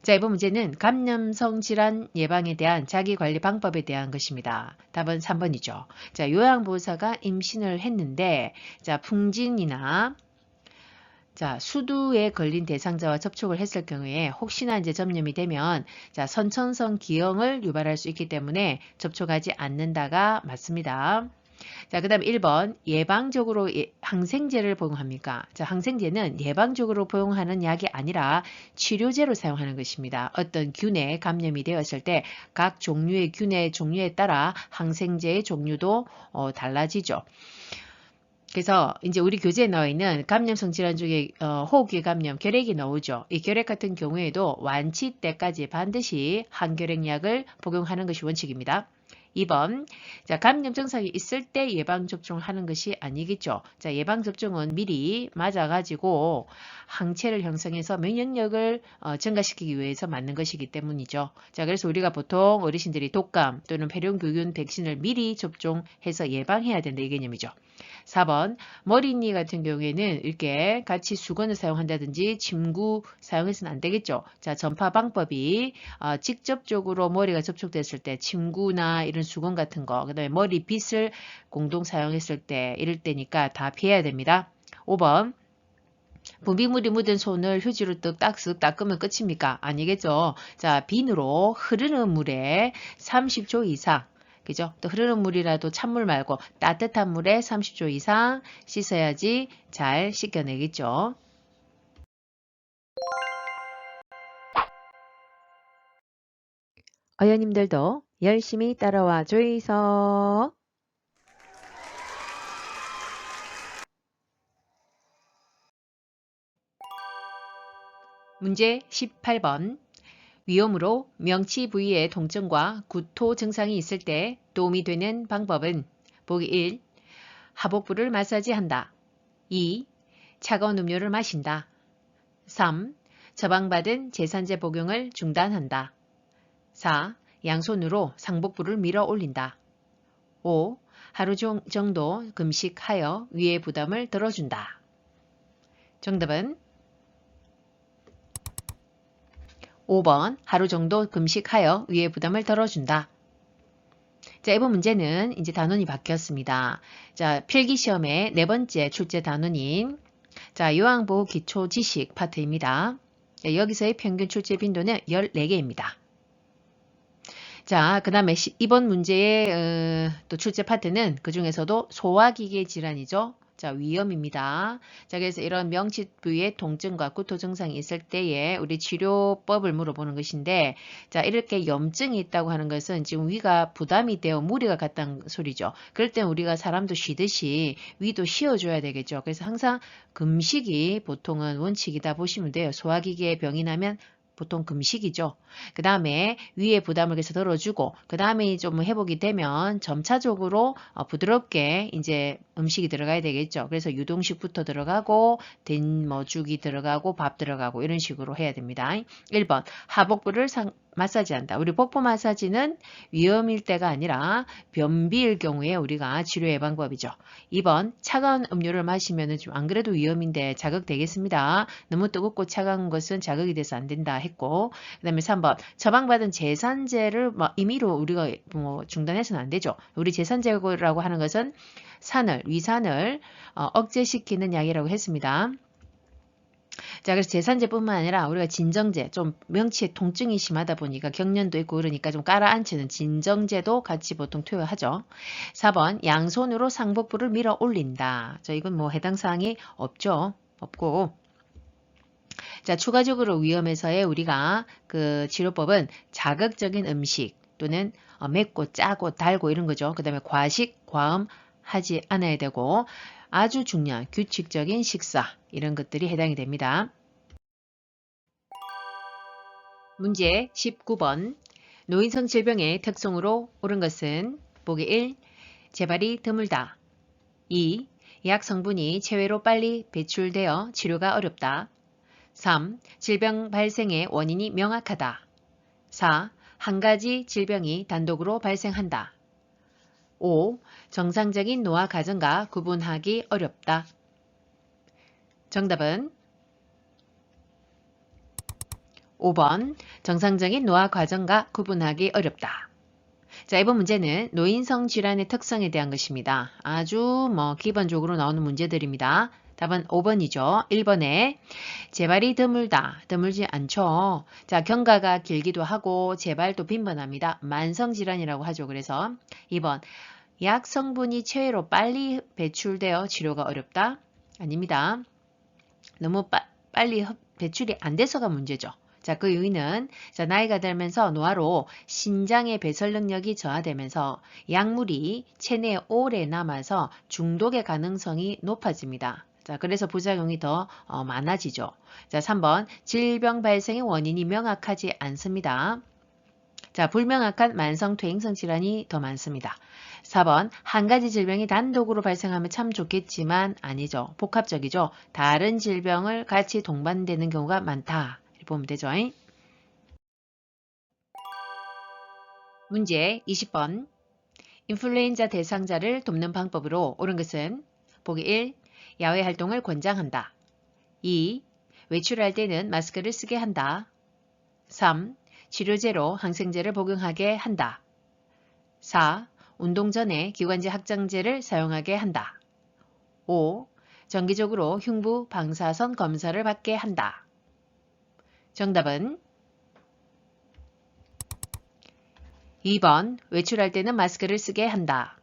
자, 이번 문제는 감염성 질환 예방에 대한 자기관리 방법에 대한 것입니다. 답은 3번이죠. 자, 요양보호사가 임신을 했는데 자, 풍진이나 자, 수두에 걸린 대상자와 접촉을 했을 경우에 혹시나 이제 점염이 되면 자, 선천성 기형을 유발할 수 있기 때문에 접촉하지 않는다가 맞습니다. 자, 그 다음 1번 예방적으로 항생제를 복용합니까? 자, 항생제는 예방적으로 복용하는 약이 아니라 치료제로 사용하는 것입니다. 어떤 균에 감염이 되었을 때 각 종류의 균의 종류에 따라 항생제의 종류도 달라지죠. 그래서 이제 우리 교재에 나와 있는 감염성 질환 중에 호흡기 감염, 결핵이 나오죠. 이 결핵 같은 경우에도 완치 때까지 반드시 항결핵약을 복용하는 것이 원칙입니다. 2번, 자, 감염 증상이 있을 때 예방접종을 하는 것이 아니겠죠. 자, 예방접종은 미리 맞아가지고 항체를 형성해서 면역력을 증가시키기 위해서 맞는 것이기 때문이죠. 자, 그래서 우리가 보통 어르신들이 독감 또는 폐렴교균 백신을 미리 접종해서 예방해야 된다 이 개념이죠. 4번, 머리니 같은 경우에는 이렇게 같이 수건을 사용한다든지 침구 사용해서는 안 되겠죠. 자, 전파 방법이 직접적으로 머리가 접촉됐을 때 침구나 이런 수건 같은 거, 그 다음에 머리빗을 공동 사용했을 때 이럴 때니까 다 피해야 됩니다. 5번, 분비물이 묻은 손을 휴지로 쓱 닦으면 끝입니까? 아니겠죠. 자, 비누로 흐르는 물에 30초 이상 그죠? 또 흐르는 물이라도 찬물 말고 따뜻한 물에 30초 이상 씻어야지 잘 씻겨내겠죠. 어여님들도 열심히 따라와 주이소. 문제 18번. 위염으로 명치 부위의 통증과 구토 증상이 있을 때 도움이 되는 방법은 보기 1. 하복부를 마사지한다. 2. 차가운 음료를 마신다. 3. 처방받은 제산제 복용을 중단한다. 4. 양손으로 상복부를 밀어 올린다. 5. 하루 정도 금식하여 위의 부담을 덜어준다. 정답은 5번 하루 정도 금식하여 위의 부담을 덜어준다. 자, 이번 문제는 이제 단원이 바뀌었습니다. 자, 필기시험의 네 번째 출제 단원인 자, 요양보호 기초 지식 파트입니다. 자, 여기서의 평균 출제 빈도는 14개입니다. 자, 그 다음에 이번 문제의 또 출제 파트는 그 중에서도 소화기계 질환이죠. 자, 위염입니다. 자, 그래서 이런 명치 부위의 통증과 구토 증상이 있을 때에 우리 치료법을 물어보는 것인데, 자, 이렇게 염증이 있다고 하는 것은 지금 위가 부담이 되어 무리가 갔다는 소리죠. 그럴 땐 우리가 사람도 쉬듯이 위도 쉬어줘야 되겠죠. 그래서 항상 금식이 보통은 원칙이다 보시면 돼요. 소화기계에 병이 나면 보통 금식이죠. 그 다음에 위에 부담을 계속 덜어주고 그 다음에 좀 회복이 되면 점차적으로 부드럽게 이제 음식이 들어가야 되겠죠. 그래서 유동식부터 들어가고 된머죽이 들어가고 밥 들어가고 이런 식으로 해야 됩니다. 1번 하복부를 마사지한다. 우리 복부 마사지는 위염일 때가 아니라 변비일 경우에 우리가 치료 예방법이죠. 2번 차가운 음료를 마시면 좀 안 그래도 위염인데 자극되겠습니다. 너무 뜨겁고 차가운 것은 자극이 돼서 안 된다 했고 그 다음에 3번 처방받은 제산제를 임의로 우리가 중단해서는 안 되죠. 우리 제산제라고 하는 것은 위산을 억제시키는 약이라고 했습니다. 자, 그래서 제산제뿐만 아니라 우리가 진정제, 좀 명치에 통증이 심하다 보니까 경련도 있고 그러니까 좀 깔아앉히는 진정제도 같이 보통 투여하죠. 4번, 양손으로 상복부를 밀어 올린다. 자, 이건 뭐 해당 사항이 없죠. 없고. 자, 추가적으로 위험에서의 우리가 그 치료법은 자극적인 음식 또는 맵고 짜고 달고 이런 거죠. 그 다음에 과식, 과음 하지 않아야 되고 아주 중요한 규칙적인 식사 이런 것들이 해당이 됩니다. 문제 19번 노인성 질병의 특성으로 옳은 것은 보기 1. 재발이 드물다. 2. 약 성분이 체외로 빨리 배출되어 치료가 어렵다. 3. 질병 발생의 원인이 명확하다. 4. 한 가지 질병이 단독으로 발생한다. 5. 정상적인 노화 과정과 구분하기 어렵다. 정답은 5번 정상적인 노화 과정과 구분하기 어렵다. 자, 이번 문제는 노인성 질환의 특성에 대한 것입니다. 아주 기본적으로 나오는 문제들입니다. 답은 5번이죠. 1번에 재발이 드물다. 드물지 않죠. 자, 경과가 길기도 하고 재발도 빈번합니다. 만성질환이라고 하죠. 그래서 2번 약 성분이 체외로 빨리 배출되어 치료가 어렵다. 아닙니다. 너무 빨리 배출이 안 돼서가 문제죠. 자, 그 요인은 나이가 들면서 노화로 신장의 배설 능력이 저하되면서 약물이 체내에 오래 남아서 중독의 가능성이 높아집니다. 자, 그래서 부작용이 더 많아지죠. 자, 3번 질병 발생의 원인이 명확하지 않습니다. 자, 불명확한 만성 퇴행성 질환이 더 많습니다. 4번 한 가지 질병이 단독으로 발생하면 참 좋겠지만 아니죠. 복합적이죠. 다른 질병을 같이 동반되는 경우가 많다. 이렇게 보면 되죠. 문제 20번 인플루엔자 대상자를 돕는 방법으로 옳은 것은 보기 1. 야외 활동을 권장한다. 2. 외출할 때는 마스크를 쓰게 한다. 3. 치료제로 항생제를 복용하게 한다. 4. 운동 전에 기관지 확장제를 사용하게 한다. 5. 정기적으로 흉부 방사선 검사를 받게 한다. 정답은 2번 외출할 때는 마스크를 쓰게 한다.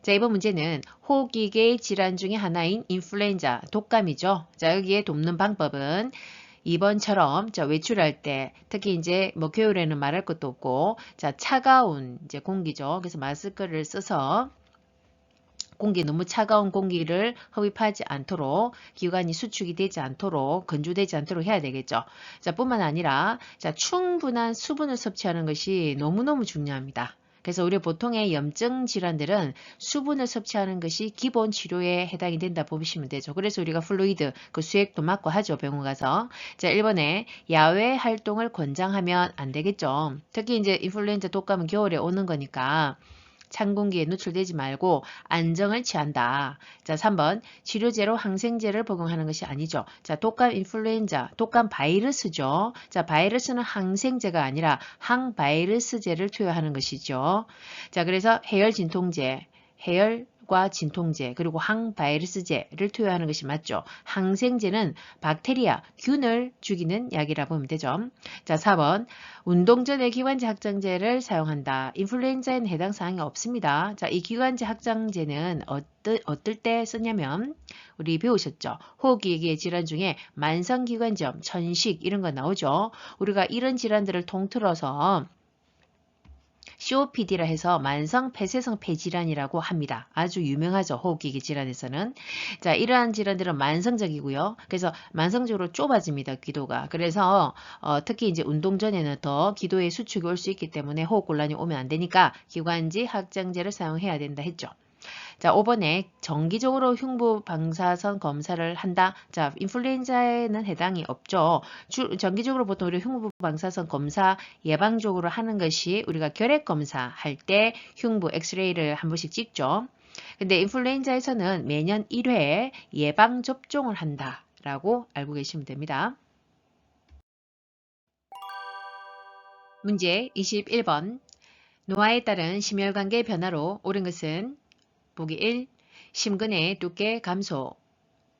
자, 이번 문제는 호흡기계 질환 중의 하나인 인플루엔자, 독감이죠. 자, 여기에 돕는 방법은 2번처럼 외출할 때 특히 이제 겨울에는 말할 것도 없고 차가운 이제 공기죠. 그래서 마스크를 써서 너무 차가운 공기를 흡입하지 않도록 기관이 수축이 되지 않도록 건조되지 않도록 해야 되겠죠. 자, 뿐만 아니라 충분한 수분을 섭취하는 것이 너무너무 중요합니다. 그래서 우리 보통의 염증 질환들은 수분을 섭취하는 것이 기본 치료에 해당이 된다 보시면 되죠. 그래서 우리가 플루이드 그 수액도 맞고 하죠. 병원 가서. 자, 1번에 야외 활동을 권장하면 안 되겠죠. 특히 이제 인플루엔자 독감은 겨울에 오는 거니까 찬 공기에 노출되지 말고 안정을 취한다. 자, 3번 치료제로 항생제를 복용하는 것이 아니죠. 자, 독감 인플루엔자, 독감 바이러스죠. 자, 바이러스는 항생제가 아니라 항바이러스제를 투여하는 것이죠. 자, 그래서 해열 진통제, 해열과 진통제 그리고 항바이러스제를 투여하는 것이 맞죠. 항생제는 박테리아, 균을 죽이는 약이라고 보면 되죠. 자, 4번 운동 전에 기관지 확장제를 사용한다. 인플루엔자에는 해당 사항이 없습니다. 자, 이 기관지 확장제는 어떨 때 쓰냐면 우리 배우셨죠? 호흡기계 질환 중에 만성기관지염, 천식 이런 거 나오죠. 우리가 이런 질환들을 통틀어서 COPD라 해서 만성 폐쇄성 폐질환이라고 합니다. 아주 유명하죠. 호흡기계 질환에서는. 자, 이러한 질환들은 만성적이고요. 그래서 만성적으로 좁아집니다. 기도가. 그래서 특히 이제 운동 전에는 더 기도의 수축이 올 수 있기 때문에 호흡곤란이 오면 안 되니까 기관지 확장제를 사용해야 된다 했죠. 자, 5번에 정기적으로 흉부 방사선 검사를 한다. 자, 인플루엔자에는 해당이 없죠. 정기적으로 보통 우리 흉부 방사선 검사 예방적으로 하는 것이 우리가 결핵 검사 할 때 흉부 엑스레이를 한 번씩 찍죠. 근데 인플루엔자에서는 매년 1회 예방 접종을 한다라고 알고 계시면 됩니다. 문제 21번 노화에 따른 심혈관계 변화로 옳은 것은 보기 1. 심근의 두께 감소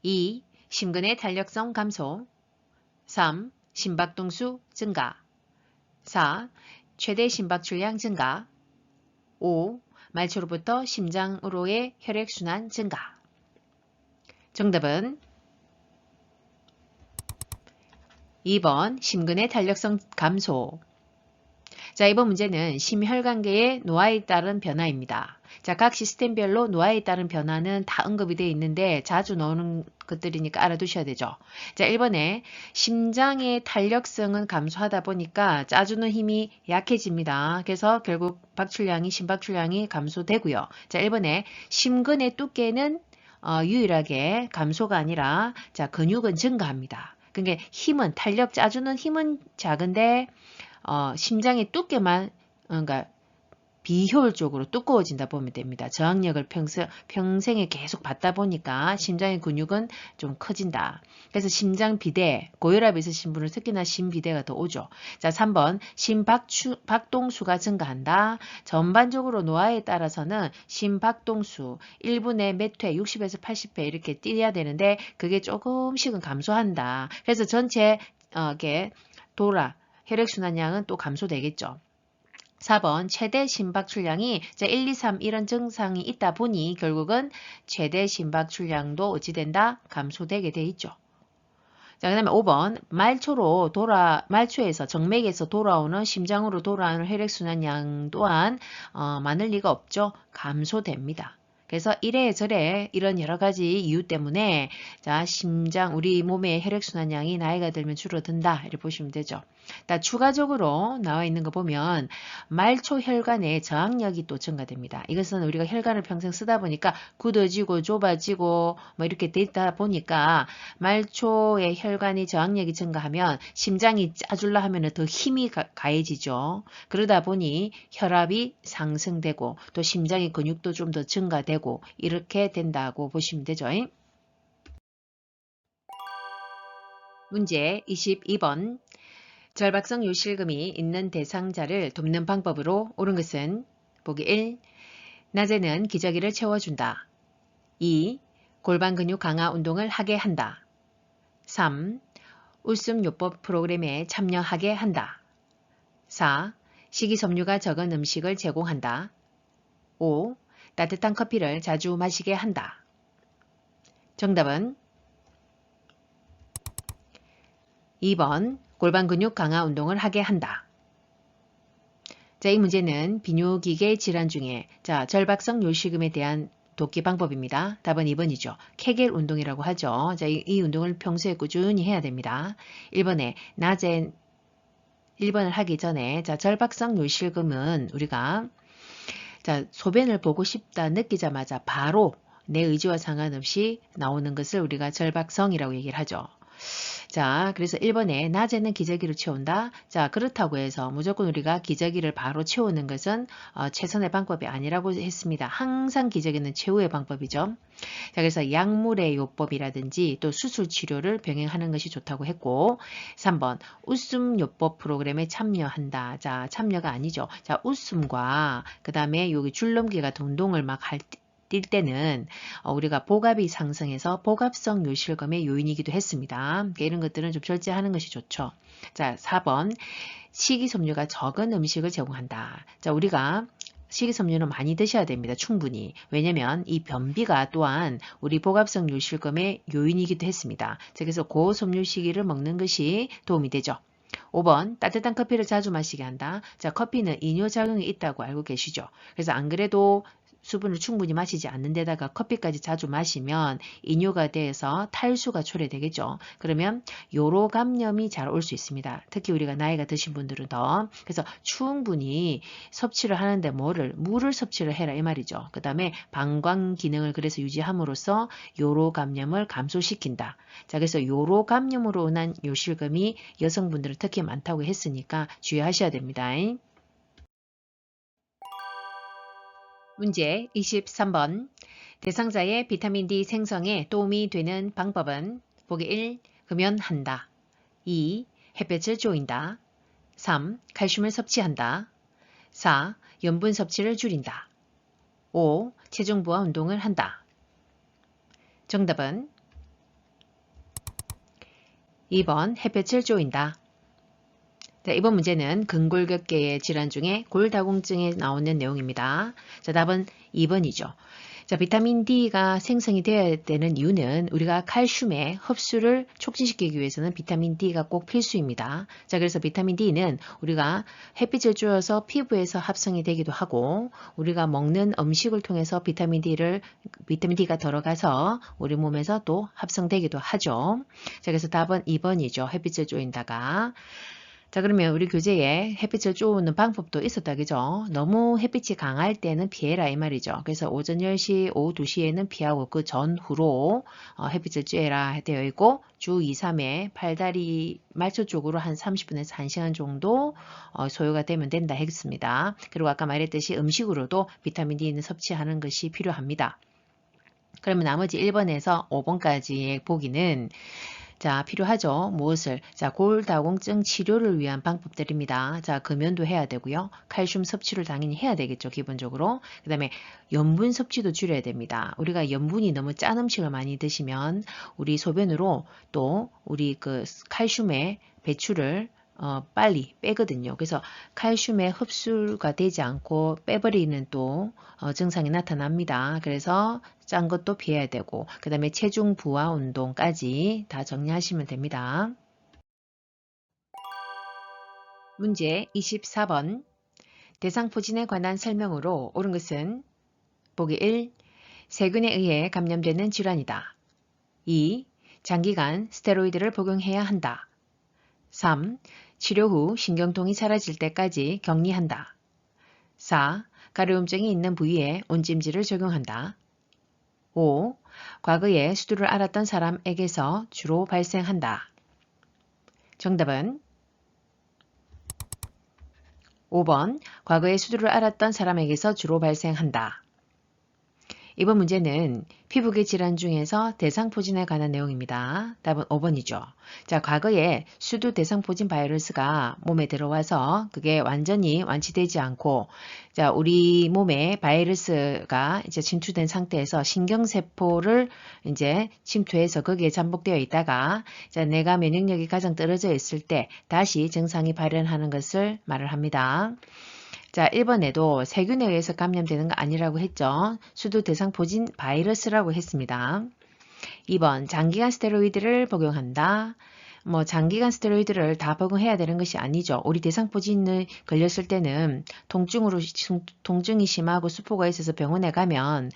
2. 심근의 탄력성 감소. 3. 심박동수 증가. 4. 최대 심박출량 증가. 5. 말초로부터 심장으로의 혈액순환 증가. 정답은 2번 심근의 탄력성 감소. 자, 이번 문제는 심혈관계의 노화에 따른 변화입니다. 자, 각 시스템별로 노화에 따른 변화는 다 언급이 되어 있는데 자주 나오는 것들이니까 알아두셔야 되죠. 자, 1번에 심장의 탄력성은 감소하다 보니까 짜주는 힘이 약해집니다. 그래서 결국 심박출량이 감소되고요. 자, 1번에 심근의 두께는 유일하게 감소가 아니라 자, 근육은 증가합니다. 그러니까 힘은 짜주는 힘은 작은데 심장의 두께만 그러니까 비효율적으로 두꺼워진다 보면 됩니다. 저항력을 평생에 계속 받다 보니까 심장의 근육은 좀 커진다. 그래서 심장비대, 고혈압이 있으신 분은 특히나 심비대가 더 오죠. 자, 3번 심박동수가 증가한다. 전반적으로 노화에 따라서는 심박동수 1분에 몇 회, 60에서 80회 이렇게 뛰어야 되는데 그게 조금씩은 감소한다. 그래서 전체 혈액순환량은 또 감소되겠죠. 4번 최대 심박출량이 1, 2, 3 이런 증상이 있다 보니 결국은 최대 심박출량도 어찌된다? 감소되게 돼 있죠. 자, 그 다음에 5번 말초에서 정맥에서 돌아오는 심장으로 돌아오는 혈액순환량 또한 많을 리가 없죠. 감소됩니다. 그래서 이래저래 이런 여러 가지 이유 때문에 자, 우리 몸의 혈액순환량이 나이가 들면 줄어든다 이렇게 보시면 되죠. 추가적으로 나와 있는 거 보면 말초 혈관의 저항력이 또 증가됩니다. 이것은 우리가 혈관을 평생 쓰다 보니까 굳어지고 좁아지고 뭐 이렇게 되다 보니까 말초의 혈관이 저항력이 증가하면 심장이 짜줄라 하면 더 힘이 가해지죠. 그러다 보니 혈압이 상승되고 또 심장의 근육도 좀 더 증가되고 이렇게 된다고 보시면 되죠. 문제 22번. 절박성 요실금이 있는 대상자를 돕는 방법으로 옳은 것은 보기 1. 낮에는 기저귀를 채워준다. 2. 골반 근육 강화 운동을 하게 한다. 3. 웃음요법 프로그램에 참여하게 한다. 4. 식이섬유가 적은 음식을 제공한다. 5. 따뜻한 커피를 자주 마시게 한다. 정답은 2번 골반 근육 강화 운동을 하게 한다. 자, 이 문제는 비뇨기계 질환 중에 절박성 요실금에 대한 돕기 방법입니다. 답은 2번이죠. 케겔 운동이라고 하죠. 자, 이 운동을 평소에 꾸준히 해야 됩니다. 1번에 1번을 하기 전에 절박성 요실금은 우리가 소변을 보고 싶다 느끼자마자 바로 내 의지와 상관없이 나오는 것을 우리가 절박성이라고 얘기를 하죠. 자, 그래서 1번에 낮에는 기저귀를 채운다. 자, 그렇다고 해서 무조건 우리가 기저귀를 바로 채우는 것은 최선의 방법이 아니라고 했습니다. 항상 기저귀는 최후의 방법이죠. 자, 그래서 약물의 요법이라든지 또 수술 치료를 병행하는 것이 좋다고 했고 3번 웃음요법 프로그램에 참여한다. 자, 참여가 아니죠. 자, 웃음과 그 다음에 여기 줄넘기 같은 운동을 막 뛸 때는 우리가 복압이 상승해서 복압성 요실금의 요인이기도 했습니다. 그러니까 이런 것들은 좀 절제하는 것이 좋죠. 자, 4번 식이섬유가 적은 음식을 제공한다. 자, 우리가 식이섬유는 많이 드셔야 됩니다. 충분히. 왜냐면 이 변비가 또한 우리 복압성 요실금의 요인이기도 했습니다. 자, 그래서 고섬유 식이를 먹는 것이 도움이 되죠. 5번 따뜻한 커피를 자주 마시게 한다. 자, 커피는 이뇨작용이 있다고 알고 계시죠? 그래서 안 그래도 수분을 충분히 마시지 않는 데다가 커피까지 자주 마시면 이뇨가 돼서 탈수가 초래되겠죠. 그러면 요로 감염이 잘 올 수 있습니다. 특히 우리가 나이가 드신 분들은 더. 그래서 충분히 섭취를 하는데 물을 섭취를 해라 이 말이죠. 그 다음에 방광 기능을 그래서 유지함으로써 요로 감염을 감소시킨다. 자, 그래서 요로 감염으로 인한 요실금이 여성분들은 특히 많다고 했으니까 주의하셔야 됩니다. 문제 23번. 대상자의 비타민 D 생성에 도움이 되는 방법은 보기 1. 금연한다. 2. 햇볕을 쬐인다. 3. 칼슘을 섭취한다. 4. 염분 섭취를 줄인다. 5. 체중 부하 운동을 한다. 정답은 2번 햇볕을 쬐인다. 자, 이번 문제는 근골격계의 질환 중에 골다공증에 나오는 내용입니다. 자, 답은 2번이죠. 자, 비타민 D가 생성이 되어야 되는 이유는 우리가 칼슘의 흡수를 촉진시키기 위해서는 비타민 D가 꼭 필수입니다. 자, 그래서 비타민 D는 우리가 햇빛을 쬐어서 피부에서 합성이 되기도 하고 우리가 먹는 음식을 통해서 비타민 D가 들어가서 우리 몸에서 또 합성되기도 하죠. 자, 그래서 답은 2번이죠. 햇빛을 쬐인다가. 자, 그러면 우리 교재에 햇빛을 쬐는 방법도 있었다, 그죠? 너무 햇빛이 강할 때는 피해라, 이 말이죠. 그래서 오전 10시, 오후 2시에는 피하고 그 전후로 햇빛을 쬐라 되어 있고, 주 2, 3회 팔다리 말초 쪽으로 한 30분에서 1시간 정도 소요가 되면 된다 했습니다. 그리고 아까 말했듯이 음식으로도 비타민 D는 섭취하는 것이 필요합니다. 그러면 나머지 1번에서 5번까지의 보기는 자, 필요하죠. 무엇을? 자, 골다공증 치료를 위한 방법들입니다. 자, 금연도 해야 되고요. 칼슘 섭취를 당연히 해야 되겠죠. 기본적으로. 그 다음에 염분 섭취도 줄여야 됩니다. 우리가 염분이 너무 짠 음식을 많이 드시면 우리 소변으로 또 우리 그 칼슘의 배출을 빨리 빼거든요. 그래서 칼슘의 흡수가 되지 않고 빼버리는 또 증상이 나타납니다. 그래서 짠 것도 피해야 되고 그 다음에 체중 부하 운동까지 다 정리하시면 됩니다. 문제 24번 대상포진에 관한 설명으로 옳은 것은 보기 1. 세균에 의해 감염되는 질환이다. 2. 장기간 스테로이드를 복용해야 한다. 3. 치료 후 신경통이 사라질 때까지 격리한다. 4. 가려움증이 있는 부위에 온찜질을 적용한다. 5. 과거에 수두를 앓았던 사람에게서 주로 발생한다. 정답은 5번 과거에 수두를 앓았던 사람에게서 주로 발생한다. 이번 문제는 피부계 질환 중에서 대상포진에 관한 내용입니다. 답은 5번이죠. 자, 과거에 수두 대상포진 바이러스가 몸에 들어와서 그게 완전히 완치되지 않고 자, 우리 몸에 바이러스가 이제 침투된 상태에서 신경세포를 이제 침투해서 거기에 잠복되어 있다가 자, 내가 면역력이 가장 떨어져 있을 때 다시 증상이 발현하는 것을 말을 합니다. 자, 1번에도 세균에 의해서 감염되는 거 아니라고 했죠. 수두 대상포진 바이러스라고 했습니다. 2번 장기간 스테로이드를 복용한다. 장기간 스테로이드를 다 복용해야 되는 것이 아니죠. 우리 대상포진을 걸렸을 때는 통증이 심하고 수포가 있어서 병원에 가면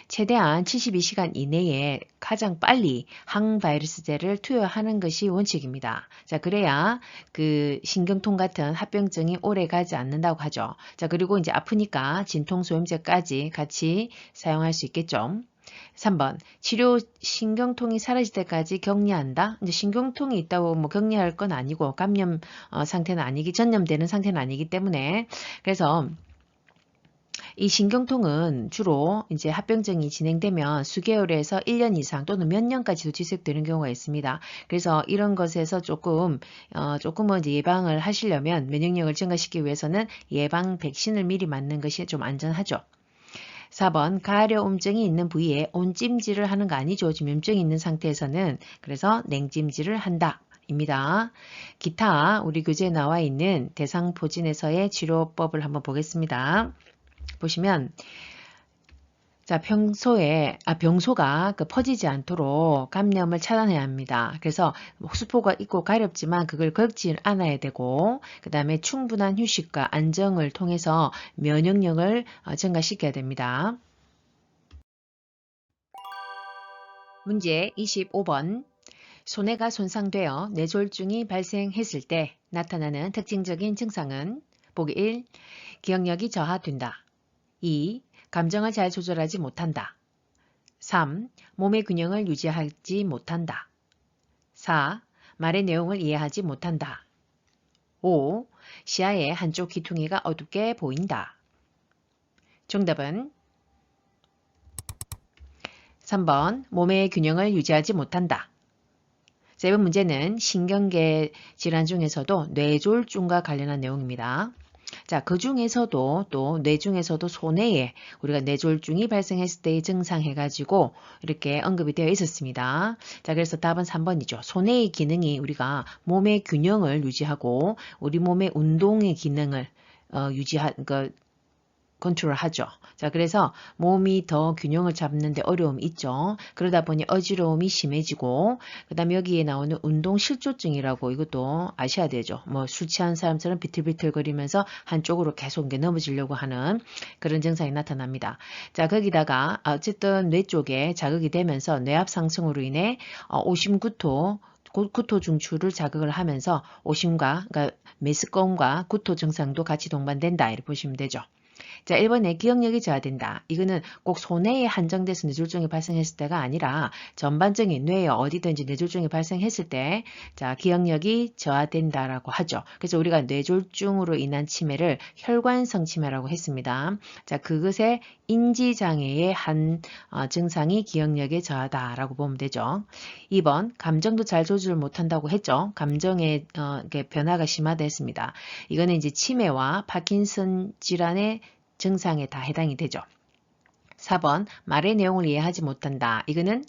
최대한 72시간 이내에 가장 빨리 항바이러스제를 투여하는 것이 원칙입니다. 자, 그래야 그 신경통 같은 합병증이 오래 가지 않는다고 하죠. 자, 그리고 이제 아프니까 진통소염제까지 같이 사용할 수 있겠죠. 3번 치료 신경통이 사라질 때까지 격리한다. 이제 신경통이 있다고 격리할 건 아니고 감염 상태는 아니기 전염되는 상태는 아니기 때문에 그래서 이 신경통은 주로 이제 합병증이 진행되면 수개월에서 1년 이상 또는 몇 년까지도 지속되는 경우가 있습니다. 그래서 이런 것에서 조금은 이제 예방을 하시려면 면역력을 증가시키기 위해서는 예방 백신을 미리 맞는 것이 좀 안전하죠. 4번 가려움증이 있는 부위에 온찜질을 하는 거 아니죠. 지금 염증이 있는 상태에서는 그래서 냉찜질을 한다. 입니다. 기타 우리 교재에 나와 있는 대상포진에서의 치료법을 한번 보겠습니다. 보시면 자, 병소가 퍼지지 않도록 감염을 차단해야 합니다. 그래서 수포가 있고 가렵지만 그걸 긁지 않아야 되고 그 다음에 충분한 휴식과 안정을 통해서 면역력을 증가시켜야 됩니다. 문제 25번 소뇌가 손상되어 뇌졸중이 발생했을 때 나타나는 특징적인 증상은 보기 1. 기억력이 저하된다. 2. 감정을 잘 조절하지 못한다. 3. 몸의 균형을 유지하지 못한다. 4. 말의 내용을 이해하지 못한다. 5. 시야의 한쪽 귀퉁이가 어둡게 보인다. 정답은 3번 몸의 균형을 유지하지 못한다. 자, 이번 문제는 신경계 질환 중에서도 뇌졸중과 관련한 내용입니다. 자, 그 중에서도 또 뇌 중에서도 소뇌에 우리가 뇌졸중이 발생했을 때의 증상 해가지고 이렇게 언급이 되어 있었습니다. 자, 그래서 답은 3번이죠. 소뇌의 기능이 우리가 몸의 균형을 유지하고 우리 몸의 운동의 기능을 컨트롤하죠. 자, 그래서 몸이 더 균형을 잡는데 어려움이 있죠. 그러다 보니 어지러움이 심해지고, 그 다음에 여기에 나오는 운동 실조증이라고 이것도 아셔야 되죠. 뭐 술 취한 사람처럼 비틀비틀거리면서 한쪽으로 계속 넘어지려고 하는 그런 증상이 나타납니다. 자, 거기다가 어쨌든 뇌 쪽에 자극이 되면서 뇌압 상승으로 인해 오심구토 중추를 자극을 하면서 오심과 그러니까 메스꺼움과 구토 증상도 같이 동반된다 이렇게 보시면 되죠. 자, 1번에 기억력이 저하된다. 이거는 꼭 소뇌에 한정돼서 뇌졸중이 발생했을 때가 아니라 전반적인 뇌에 어디든지 뇌졸중이 발생했을 때 자, 기억력이 저하된다라고 하죠. 그래서 우리가 뇌졸중으로 인한 치매를 혈관성 치매라고 했습니다. 자, 그것의 인지장애의 한 증상이 기억력의 저하다라고 보면 되죠. 2번 감정도 잘 조절 못한다고 했죠. 감정의 변화가 심하다 했습니다. 이거는 이제 치매와 파킨슨 질환의 증상에 다 해당이 되죠. 4번 말의 내용을 이해하지 못한다. 이거는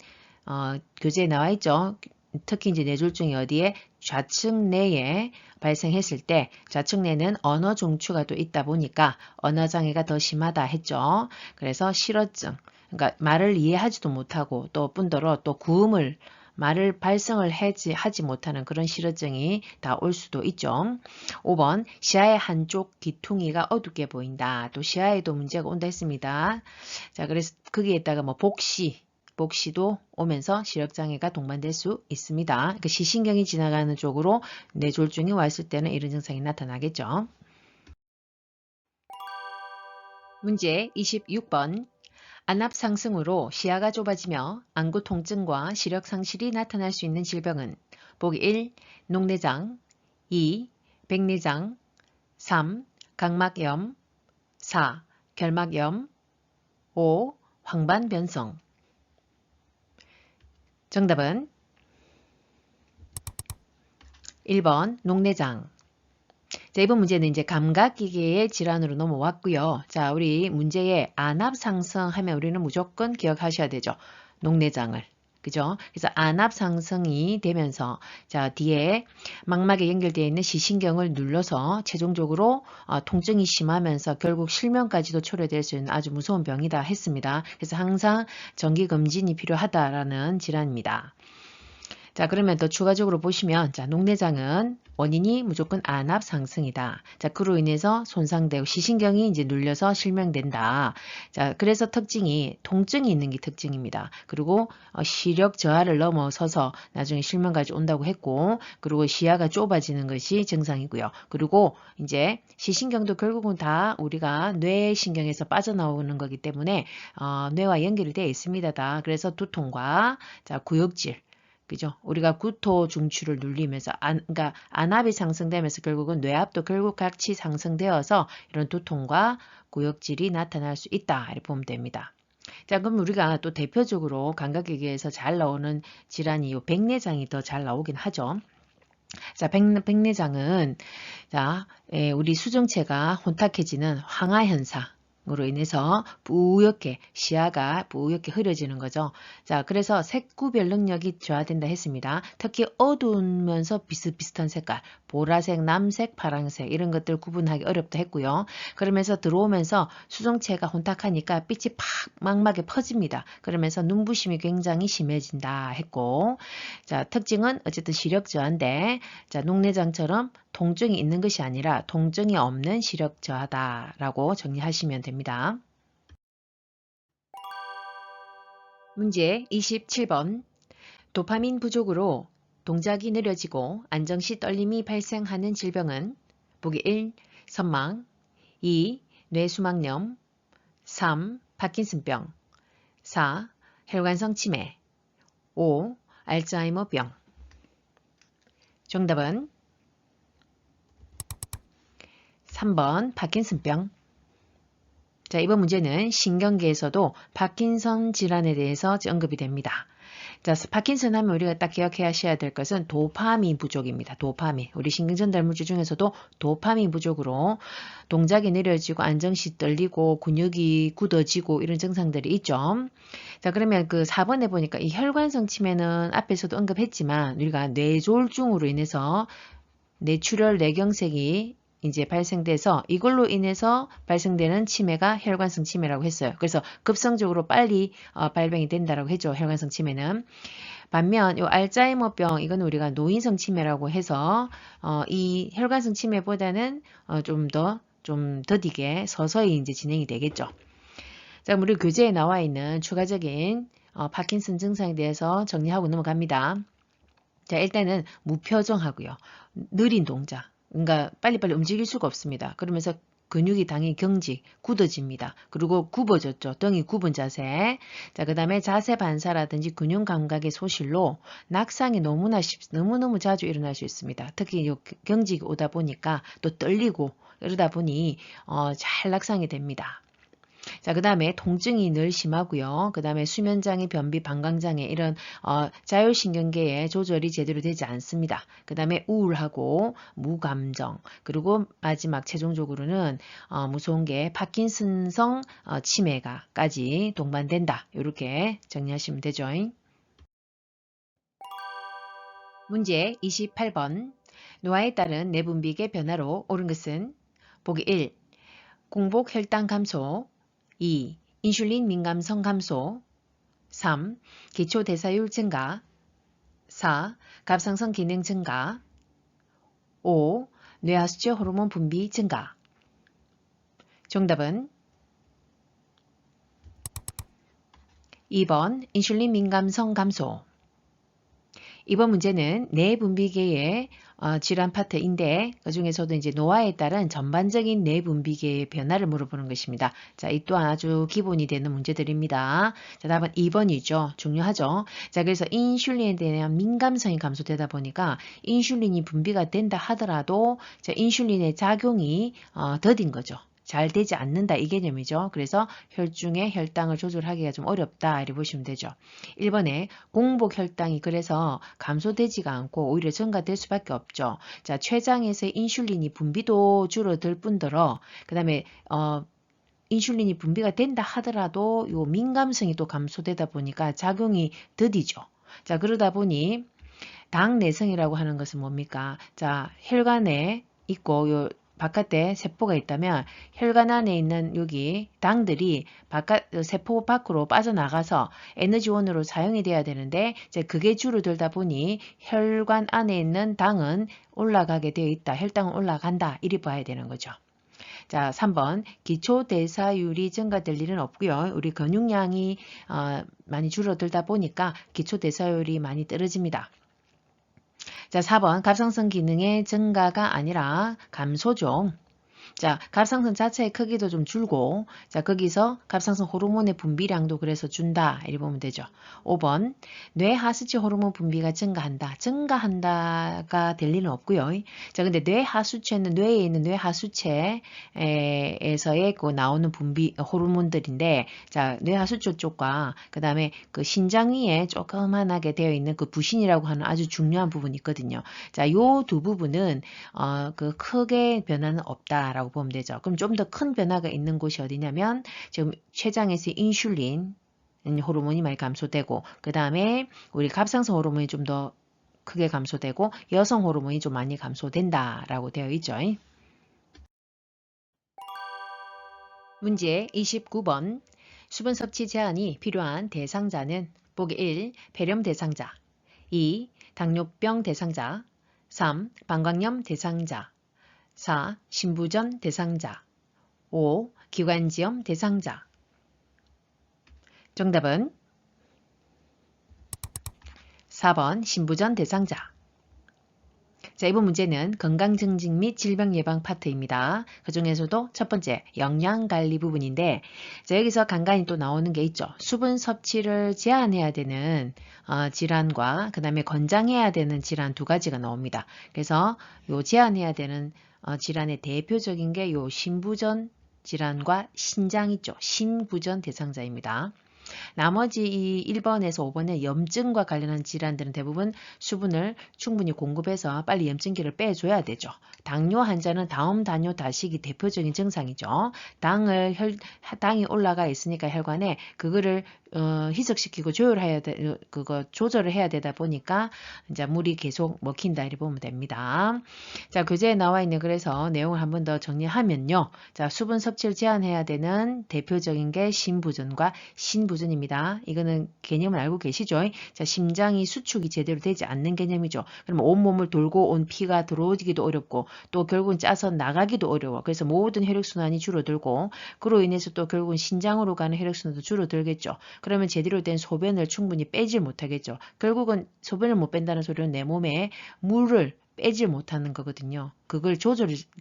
교재에 나와 있죠. 특히 이제 뇌졸중이 어디에 좌측 뇌에 발생했을 때 좌측 뇌는 언어 중추가 또 있다 보니까 언어 장애가 더 심하다 했죠. 그래서 실어증, 그러니까 말을 이해하지도 못하고 또 뿐더러 또 구음을 말을 발성을 하지 못하는 그런 실어증이 다 올 수도 있죠. 5번 시야의 한쪽 귀퉁이가 어둡게 보인다. 또 시야에도 문제가 온다 했습니다. 자, 그래서 거기에다가 뭐 복시도 오면서 시력장애가 동반될 수 있습니다. 그러니까 시신경이 지나가는 쪽으로 뇌졸중이 왔을 때는 이런 증상이 나타나겠죠. 문제 26번 안압 상승으로 시야가 좁아지며 안구 통증과 시력 상실이 나타날 수 있는 질병은 보기 1. 녹내장 2. 백내장 3. 각막염 4. 결막염 5. 황반변성 정답은 1번 녹내장. 자, 이번 문제는 이제 감각기계의 질환으로 넘어왔고요. 자, 우리 문제에 안압 상승하면 우리는 무조건 기억하셔야 되죠. 녹내장을. 그죠? 그래서 안압 상승이 되면서 자, 뒤에 망막에 연결되어 있는 시신경을 눌러서 최종적으로 통증이 심하면서 결국 실명까지도 초래될 수 있는 아주 무서운 병이다 했습니다. 그래서 항상 정기검진이 필요하다라는 질환입니다. 자, 그러면 더 추가적으로 보시면 자, 녹내장은 원인이 무조건 안압 상승이다. 자, 그로 인해서 손상되고 시신경이 이제 눌려서 실명된다. 자, 그래서 특징이 통증이 있는 게 특징입니다. 그리고 시력 저하를 넘어서서 나중에 실명까지 온다고 했고, 그리고 시야가 좁아지는 것이 증상이고요. 그리고 이제 시신경도 결국은 다 우리가 뇌신경에서 빠져나오는 거기 때문에 뇌와 연결이 되어 있습니다. 다. 그래서 두통과 자, 구역질 그죠? 우리가 구토 중추를 눌리면서 그러니까 안압이 상승되면서 결국은 뇌압도 결국 같이 상승되어서 이런 두통과 구역질이 나타날 수 있다. 이렇게 보면 됩니다. 자, 그럼 우리가 또 대표적으로 감각기계에서 잘 나오는 질환이 요 백내장이 더 잘 나오긴 하죠. 자, 백내장은 자, 우리 수정체가 혼탁해지는 황화 현상. 으로 인해서 뿌옇게 시야가 뿌옇게 흐려지는 거죠. 자, 그래서 색 구별 능력이 저하된다 했습니다. 특히 어두우면서 비슷비슷한 색깔, 보라색, 남색, 파란색 이런 것들 구분하기 어렵다 했고요. 그러면서 들어오면서 수정체가 혼탁하니까 빛이 팍 망막에 퍼집니다. 그러면서 눈부심이 굉장히 심해진다 했고, 자, 특징은 어쨌든 시력 저하인데, 자, 녹내장처럼 통증이 있는 것이 아니라 통증이 없는 시력 저하다라고 정리하시면 됩니다. 문제 27번 도파민 부족으로 동작이 느려지고 안정시 떨림이 발생하는 질병은 보기 1. 선망 2. 뇌수막염 3. 파킨슨병 4. 혈관성 치매 5. 알츠하이머병 정답은 3번 파킨슨병. 자, 이번 문제는 신경계에서도 파킨선 질환에 대해서 언급이 됩니다. 자, 파킨슨 하면 우리가 딱 기억하셔야 될 것은 도파민 부족입니다. 도파민. 우리 신경전달물질 중에서도 도파민 부족으로 동작이 느려지고 안정시 떨리고 근육이 굳어지고 이런 증상들이 있죠. 자, 그러면 그 4번에 보니까 이 혈관성 치매는 앞에서도 언급했지만 우리가 뇌졸중으로 인해서 뇌출혈 뇌경색이 이제 발생돼서 이걸로 인해서 발생되는 치매가 혈관성 치매라고 했어요. 그래서 급성적으로 빨리 발병이 된다라고 했죠. 혈관성 치매는. 반면 이 알츠하이머병 이건 우리가 노인성 치매라고 해서 이 혈관성 치매보다는 좀 더디게 서서히 이제 진행이 되겠죠. 자, 우리 교재에 나와 있는 추가적인 파킨슨 증상에 대해서 정리하고 넘어갑니다. 자, 일단은 무표정하고요. 느린 동작. 그러니까 빨리빨리 움직일 수가 없습니다. 그러면서 근육이 당연히 경직, 굳어집니다. 그리고 굽어졌죠. 등이 굽은 자세. 자, 그 다음에 자세 반사라든지 근육 감각의 소실로 낙상이 너무너무 자주 일어날 수 있습니다. 특히 요 경직이 오다 보니까 또 떨리고 이러다 보니 잘 낙상이 됩니다. 자, 그 다음에 통증이 늘 심하고요. 그 다음에 수면장애, 변비, 방광장애 이런 자율신경계의 조절이 제대로 되지 않습니다. 그 다음에 우울하고 무감정 그리고 마지막 최종적으로는 무서운 게 파킨슨성 치매가까지 동반된다. 이렇게 정리하시면 되죠. 문제 28번 노화에 따른 내분비계 변화로 옳은 것은 보기 1. 공복 혈당 감소 2. 인슐린 민감성 감소 3. 기초대사율 증가 4. 갑상선 기능 증가 5. 뇌하수체 호르몬 분비 증가 정답은 2번 인슐린 민감성 감소. 이번 문제는 뇌분비계의 질환 파트인데 그중에서도 이제 노화에 따른 전반적인 뇌분비계의 변화를 물어보는 것입니다. 자, 이 또한 아주 기본이 되는 문제들입니다. 자, 답은 2번이죠. 중요하죠. 자, 그래서 인슐린에 대한 민감성이 감소되다 보니까 인슐린이 분비가 된다 하더라도 자, 인슐린의 작용이 더딘 거죠. 잘 되지 않는다 이 개념이죠. 그래서 혈중의 혈당을 조절하기가 좀 어렵다 이렇게 보시면 되죠. 1번에 공복 혈당이 그래서 감소되지가 않고 오히려 증가될 수밖에 없죠. 자, 췌장에서 인슐린이 분비도 줄어들 뿐더러 그 다음에 인슐린이 분비가 된다 하더라도 요 민감성이 또 감소되다 보니까 작용이 더디죠. 자, 그러다 보니 당 내성이라고 하는 것은 뭡니까? 자, 혈관에 있고 요 바깥에 세포가 있다면 혈관 안에 있는 여기 당들이 세포 밖으로 빠져나가서 에너지원으로 사용이 돼야 되는데 이제 그게 줄어들다 보니 혈관 안에 있는 당은 올라가게 되어 있다. 혈당은 올라간다. 이리 봐야 되는 거죠. 자, 3번 기초대사율이 증가될 일은 없고요. 우리 근육량이 많이 줄어들다 보니까 기초대사율이 많이 떨어집니다. 자, 4번 갑상선 기능의 증가가 아니라 감소죠. 자, 갑상선 자체의 크기도 좀 줄고 자, 거기서 갑상선 호르몬의 분비량도 그래서 준다. 이렇게 보면 되죠. 5번 뇌하수체 호르몬 분비가 증가한다. 증가한다가 될 리는 없고요. 자, 근데 뇌하수체는 뇌에 있는 뇌하수체에서의 그 나오는 분비 호르몬들인데 자, 뇌하수체 쪽과 그다음에 그 신장 위에 조그만하게 되어 있는 그 부신이라고 하는 아주 중요한 부분이 있거든요. 자, 요 두 부분은 그 크게 변화는 없다라고 보면 되죠. 그럼 좀 더 큰 변화가 있는 곳이 어디냐면 지금 췌장에서 인슐린 호르몬이 많이 감소되고 그 다음에 우리 갑상선 호르몬이 좀 더 크게 감소되고 여성 호르몬이 좀 많이 감소된다라고 되어 있죠. 문제 29번 수분 섭취 제한이 필요한 대상자는 보기 1. 폐렴 대상자 2. 당뇨병 대상자 3. 방광염 대상자 4. 신부전 대상자 5. 기관지염 대상자 정답은 4번 신부전 대상자. 자, 이번 문제는 건강증진 및 질병예방 파트입니다. 그 중에서도 첫 번째 영양관리 부분인데 자, 여기서 간간히 또 나오는 게 있죠. 수분 섭취를 제한해야 되는 질환과 그 다음에 권장해야 되는 질환 두 가지가 나옵니다. 그래서 요 제한해야 되는 질환의 대표적인 게 요 신부전 질환과 신장 있죠. 신부전 대상자입니다. 나머지 이 1번에서 5번의 염증과 관련한 질환들은 대부분 수분을 충분히 공급해서 빨리 염증기를 빼줘야 되죠. 당뇨 환자는 다음 당뇨 다식이 대표적인 증상이죠. 당이 올라가 있으니까 혈관에 그거를 희석시키고 조절을 해야 되다 보니까 이제 물이 계속 먹힌다 이렇게 보면 됩니다. 자, 교재에 나와 있는 그래서 내용을 한 번 더 정리하면요. 자, 수분 섭취를 제한해야 되는 대표적인 게 심부전과 신부전입니다. 이거는 개념을 알고 계시죠? 자, 심장이 수축이 제대로 되지 않는 개념이죠. 그러면 온몸을 돌고 온 피가 들어오기도 어렵고 또 결국은 짜서 나가기도 어려워. 그래서 모든 혈액순환이 줄어들고 그로 인해서 또 결국은 신장으로 가는 혈액순환도 줄어들겠죠. 그러면 제대로 된 소변을 충분히 빼질 못하겠죠. 결국은 소변을 못 뺀다는 소리는 내 몸에 물을 빼질 못하는 거거든요. 그걸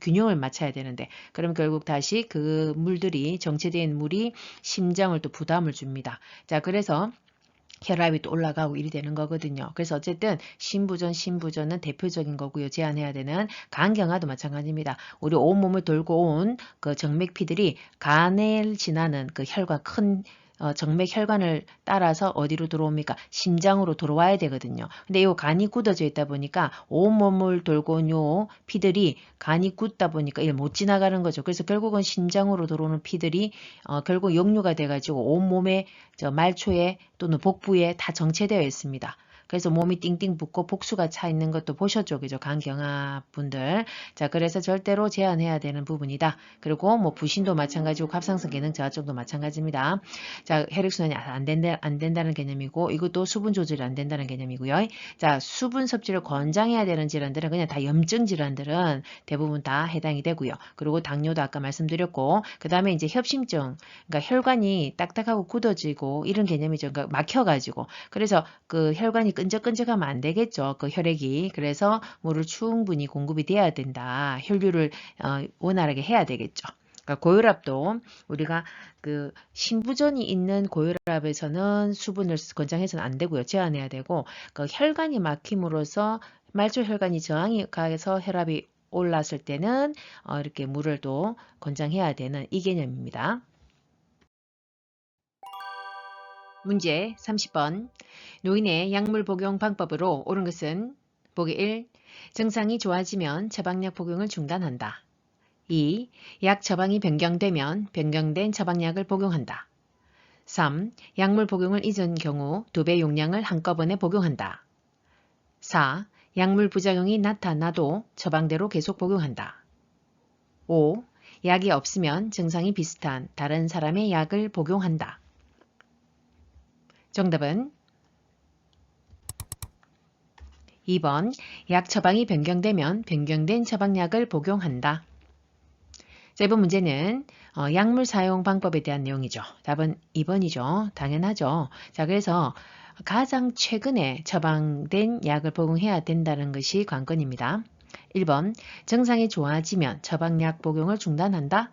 균형을 맞춰야 되는데 그럼 결국 다시 그 물들이 정체된 물이 심장을 또 부담을 줍니다. 자, 그래서 혈압이 또 올라가고 이리 되는 거거든요. 그래서 어쨌든 신부전은 대표적인 거고요. 제한해야 되는 간경화도 마찬가지입니다. 우리 온몸을 돌고 온 그 정맥피들이 간을 지나는 그 혈관 큰 정맥 혈관을 따라서 어디로 들어옵니까? 심장으로 들어와야 되거든요. 근데 이 간이 굳어져 있다 보니까 온몸을 돌고 온 요 피들이 간이 굳다 보니까 이걸 못 지나가는 거죠. 그래서 결국은 심장으로 들어오는 피들이 결국 역류가 돼가지고 온몸에 말초에 또는 복부에 다 정체되어 있습니다. 그래서 몸이 띵띵 붓고 복수가 차 있는 것도 보셨죠? 그죠? 간경화 분들. 자, 그래서 절대로 제한해야 되는 부분이다. 그리고 뭐 부신도 마찬가지고 갑상선 기능 저하증도 마찬가지입니다. 자, 혈액순환이 안 된다는 개념이고 이것도 수분 조절이 안 된다는 개념이고요. 자, 수분 섭취를 권장해야 되는 질환들은 그냥 다 염증 질환들은 대부분 다 해당이 되고요. 그리고 당뇨도 아까 말씀드렸고 그 다음에 이제 협심증, 그러니까 혈관이 딱딱하고 굳어지고 이런 개념이죠. 그러니까 막혀가지고 그래서 그 혈관이 끈적끈적하면 안 되겠죠. 그 혈액이. 그래서 물을 충분히 공급이 돼야 된다. 혈류를 원활하게 해야 되겠죠. 그러니까 고혈압도 우리가 그 신부전이 있는 고혈압에서는 수분을 권장해서는 안 되고요. 제한해야 되고 그 혈관이 막힘으로써 말초 혈관이 저항이 가서 혈압이 올랐을 때는 이렇게 물을 또 권장해야 되는 이 개념입니다. 문제 30번. 노인의 약물 복용 방법으로 옳은 것은 보기 1. 증상이 좋아지면 처방약 복용을 중단한다. 2. 약 처방이 변경되면 변경된 처방약을 복용한다. 3. 약물 복용을 잊은 경우 2배 용량을 한꺼번에 복용한다. 4. 약물 부작용이 나타나도 처방대로 계속 복용한다. 5. 약이 없으면 증상이 비슷한 다른 사람의 약을 복용한다. 정답은 2번 약 처방이 변경되면 변경된 처방약을 복용한다. 자, 이번 문제는 약물 사용 방법에 대한 내용이죠. 답은 2번이죠. 당연하죠. 자, 그래서 가장 최근에 처방된 약을 복용해야 된다는 것이 관건입니다. 1번 증상이 좋아지면 처방약 복용을 중단한다.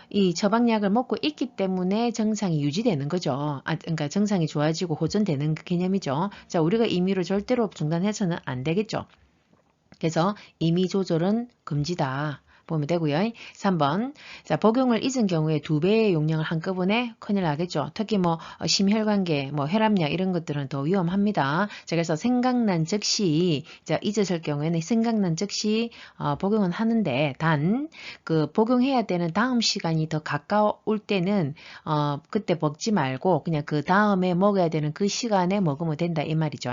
이 처방약을 먹고 있기 때문에 증상이 유지되는 거죠. 그러니까 증상이 좋아지고 호전되는 그 개념이죠. 자, 우리가 임의로 절대로 중단해서는 안 되겠죠. 그래서 임의 조절은 금지다. 보면 되고요. 3번. 자, 복용을 잊은 경우에 2배의 용량을 한꺼번에 큰일 나겠죠. 특히 뭐 심혈관계, 뭐 혈압약 이런 것들은 더 위험합니다. 자, 그래서 생각난 즉시 잊었을 경우에는 생각난 즉시 복용은 하는데 단 그 복용해야 되는 다음 시간이 더 가까울 때는 그때 먹지 말고 그냥 그 다음에 먹어야 되는 그 시간에 먹으면 된다 이 말이죠.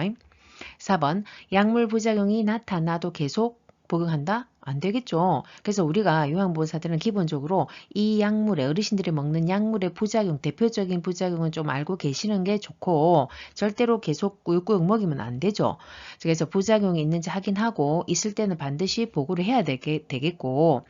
4번. 약물 부작용이 나타나도 계속 복용한다? 안 되겠죠. 그래서 우리가 요양보호사들은 기본적으로 이 약물에 어르신들이 먹는 약물의 부작용, 대표적인 부작용은 좀 알고 계시는 게 좋고 절대로 계속 꾸역꾸역 먹이면 안 되죠. 그래서 부작용이 있는지 확인하고 있을 때는 반드시 보고를 해야 되겠고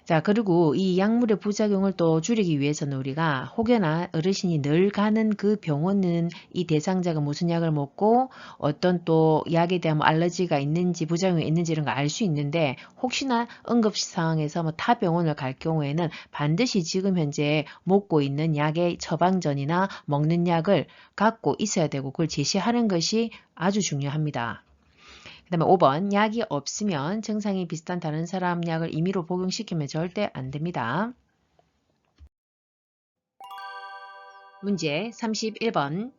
자, 그리고 이 약물의 부작용을 또 줄이기 위해서는 우리가 혹여나 어르신이 늘 가는 그 병원은 이 대상자가 무슨 약을 먹고 어떤 또 약에 대한 뭐 알러지가 있는지 부작용이 있는지 이런 거 알 수 있는데 혹시나 응급시 상황에서 뭐 타 병원을 갈 경우에는 반드시 지금 현재 먹고 있는 약의 처방전이나 먹는 약을 갖고 있어야 되고 그걸 제시하는 것이 아주 중요합니다. 그 다음에 5번 약이 없으면 증상이 비슷한 다른 사람 약을 임의로 복용시키면 절대 안 됩니다. 문제 31번.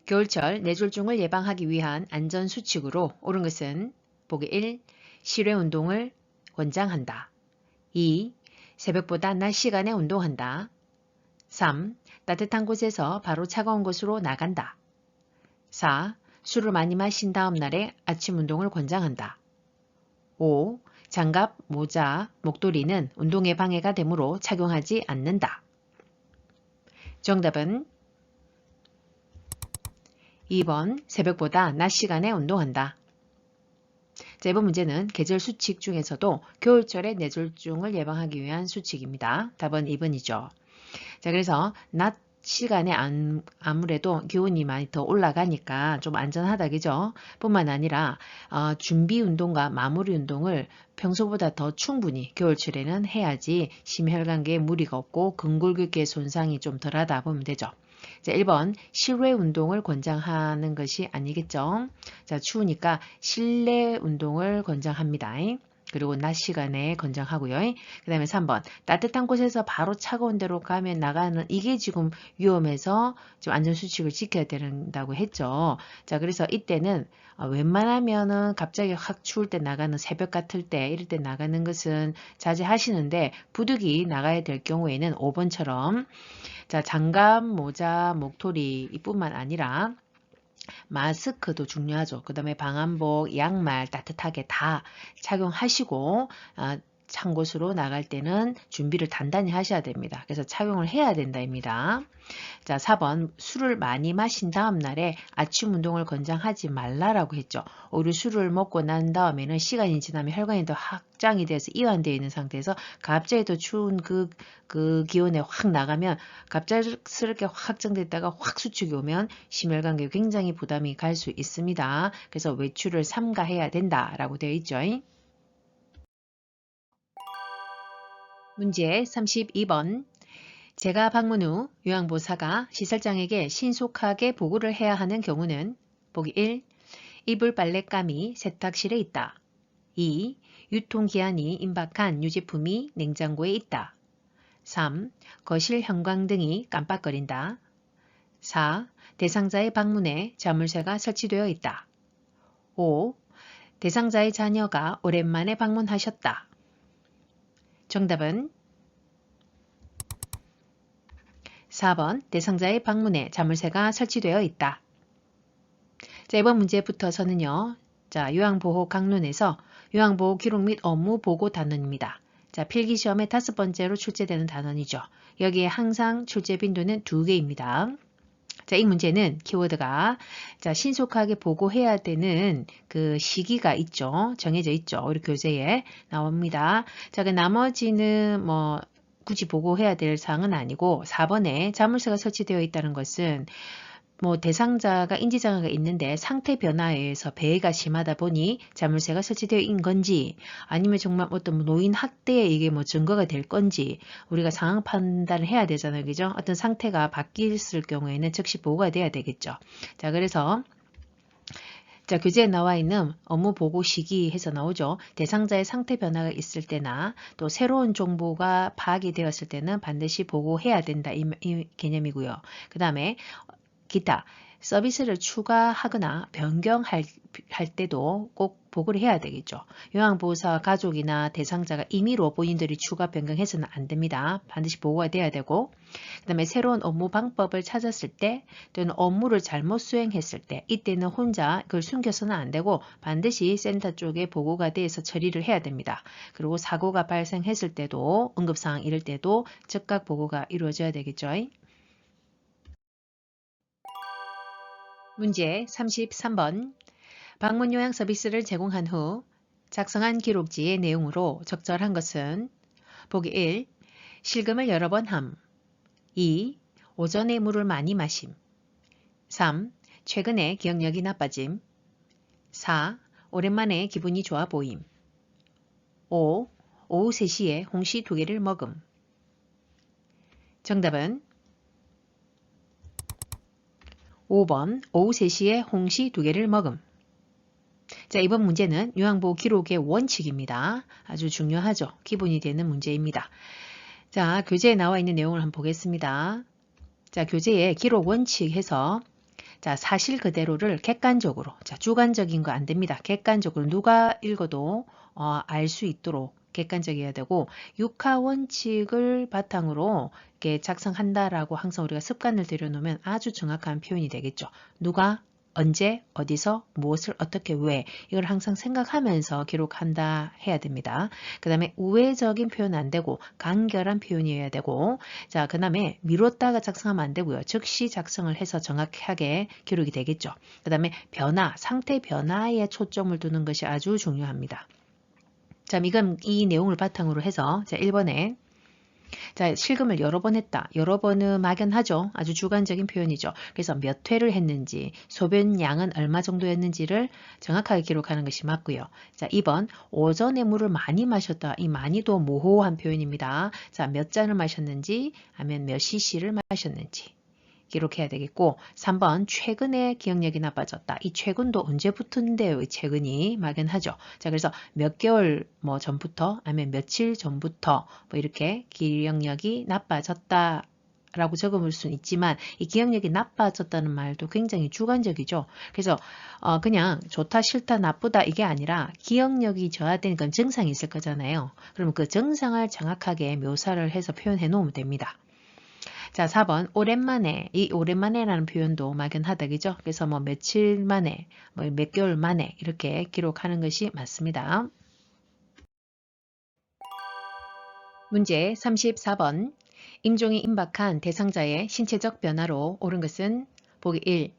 겨울철 뇌졸중을 예방하기 위한 안전수칙으로 옳은 것은 보기 1. 실외 운동을 권장한다. 2. 새벽보다 낮 시간에 운동한다. 3. 따뜻한 곳에서 바로 차가운 곳으로 나간다. 4. 술을 많이 마신 다음 날에 아침 운동을 권장한다. 5. 장갑, 모자, 목도리는 운동에 방해가 되므로 착용하지 않는다. 정답은 2번 새벽보다 낮 시간에 운동한다. 자, 이번 문제는 계절 수칙 중에서도 겨울철에 뇌졸중을 예방하기 위한 수칙입니다. 답은 2번이죠. 자, 그래서 낮 시간에 아무래도 기온이 많이 더 올라가니까 좀 안전하다, 그죠? 뿐만 아니라 준비 운동과 마무리 운동을 평소보다 더 충분히 겨울철에는 해야지 심혈관계에 무리가 없고 근골격계 손상이 좀 덜하다 보면 되죠. 자, 1번 실외 운동을 권장하는 것이 아니겠죠. 자, 추우니까 실내 운동을 권장합니다. 그리고 낮 시간에 권장하고요. 그 다음에 3번 따뜻한 곳에서 바로 차가운 데로 가면 나가는 이게 지금 위험해서 좀 안전수칙을 지켜야 된다고 했죠. 자, 그래서 이때는 웬만하면은 갑자기 확 추울 때 나가는 새벽 같을 때 이럴 때 나가는 것은 자제하시는데 부득이 나가야 될 경우에는 5번처럼 자, 장갑, 모자, 목도리 이뿐만 아니라 마스크도 중요하죠. 그 다음에 방한복, 양말 따뜻하게 다 착용하시고 찬 곳으로 나갈 때는 준비를 단단히 하셔야 됩니다. 그래서 착용을 해야 된다입니다. 자, 4번 술을 많이 마신 다음 날에 아침 운동을 권장하지 말라라고 했죠. 오히려 술을 먹고 난 다음에는 시간이 지나면 혈관이 더 확장이 돼서 이완되어 있는 상태에서 갑자기 더 추운 그 기온에 확 나가면 갑작스럽게 확정됐다가 확 수축이 오면 심혈관계에 굉장히 부담이 갈 수 있습니다. 그래서 외출을 삼가해야 된다라고 되어 있죠. 문제 32번. 제가 방문 후 요양보호사가 시설장에게 신속하게 보고를 해야 하는 경우는 보기 1. 이불 빨랫감이 세탁실에 있다. 2. 유통기한이 임박한 유제품이 냉장고에 있다. 3. 거실 형광등이 깜빡거린다. 4. 대상자의 방문에 자물쇠가 설치되어 있다. 5. 대상자의 자녀가 오랜만에 방문하셨다. 정답은 4번 대상자의 방문에 자물쇠가 설치되어 있다. 자, 이번 문제부터서는요. 자, 요양보호 강론에서 요양보호 기록 및 업무 보고 단원입니다. 자, 필기시험의 5번째로 출제되는 단원이죠. 여기에 항상 출제 빈도는 2개입니다. 자, 이 문제는 키워드가 자, 신속하게 보고해야 되는 그 시기가 있죠. 정해져 있죠. 우리 교재에 나옵니다. 자, 그 나머지는 뭐 굳이 보고해야 될 사항은 아니고 4번에 자물쇠가 설치되어 있다는 것은 뭐 대상자가 인지장애가 있는데 상태 변화에 의해서 배회가 심하다 보니 자물쇠가 설치되어 있는 건지 아니면 정말 어떤 노인 학대에 이게 뭐 증거가 될 건지 우리가 상황 판단을 해야 되잖아요. 그죠? 어떤 상태가 바뀌었을 경우에는 즉시 보고가 돼야 되겠죠. 자, 그래서 자, 교재에 나와 있는 업무 보고 시기 해서 나오죠. 대상자의 상태 변화가 있을 때나 또 새로운 정보가 파악이 되었을 때는 반드시 보고해야 된다. 이 개념이고요. 그 다음에 기타 서비스를 추가하거나 변경할 때도 꼭 보고를 해야 되겠죠. 요양보호사와 가족이나 대상자가 임의로 본인들이 추가 변경해서는 안 됩니다. 반드시 보고가 돼야 되고 그 다음에 새로운 업무 방법을 찾았을 때 또는 업무를 잘못 수행했을 때 이때는 혼자 그걸 숨겨서는 안 되고 반드시 센터 쪽에 보고가 돼서 처리를 해야 됩니다. 그리고 사고가 발생했을 때도 응급상황 이럴 때도 즉각 보고가 이루어져야 되겠죠. 문제 33번. 방문 요양 서비스를 제공한 후 작성한 기록지의 내용으로 적절한 것은 보기 1. 실금을 여러 번 함. 2. 오전에 물을 많이 마심. 3. 최근에 기억력이 나빠짐. 4. 오랜만에 기분이 좋아 보임. 5. 오후 3시에 홍시 2개를 먹음. 정답은 5번 오후 3시에 홍시 2개를 먹음. 자, 이번 문제는 요양보호 기록의 원칙입니다. 아주 중요하죠. 기본이 되는 문제입니다. 자, 교재에 나와 있는 내용을 한번 보겠습니다. 자, 교재에 기록 원칙 해서 자, 사실 그대로를 객관적으로, 자, 주관적인 거 안 됩니다. 객관적으로 누가 읽어도 알 수 있도록 객관적이어야 되고 육하 원칙을 바탕으로 이렇게 작성한다라고 항상 우리가 습관을 들여놓으면 아주 정확한 표현이 되겠죠. 누가 언제, 어디서, 무엇을, 어떻게, 왜 이걸 항상 생각하면서 기록한다 해야 됩니다. 그 다음에 우회적인 표현 안 되고 간결한 표현이어야 되고 자, 그 다음에 미뤘다가 작성하면 안 되고요. 즉시 작성을 해서 정확하게 기록이 되겠죠. 그 다음에 변화, 상태 변화에 초점을 두는 것이 아주 중요합니다. 자, 이건 이 내용을 바탕으로 해서 자, 1번에 자, 실금을 여러 번 했다. 여러 번은 막연하죠. 아주 주관적인 표현이죠. 그래서 몇 회를 했는지, 소변 양은 얼마 정도였는지를 정확하게 기록하는 것이 맞고요. 자, 2번 오전에 물을 많이 마셨다. 이 많이도 모호한 표현입니다. 자, 몇 잔을 마셨는지, 아니면 몇 cc를 마셨는지. 기록해야 되겠고 3번 최근에 기억력이 나빠졌다. 이 최근도 언제부터인데요. 이 최근이 막연하죠. 자, 그래서 몇 개월 뭐 전부터 아니면 며칠 전부터 뭐 이렇게 기억력이 나빠졌다. 라고 적어볼 수는 있지만 이 기억력이 나빠졌다는 말도 굉장히 주관적이죠. 그래서 그냥 좋다 싫다 나쁘다 이게 아니라 기억력이 저하된 건 증상이 있을 거잖아요. 그러면 그 증상을 정확하게 묘사를 해서 표현해 놓으면 됩니다. 자, 4번 오랜만에 이 오랜만에라는 표현도 막연하다 그죠? 그래서 뭐 며칠 만에 뭐 몇 개월 만에 이렇게 기록하는 것이 맞습니다. 문제 34번 임종이 임박한 대상자의 신체적 변화로 옳은 것은 보기 1.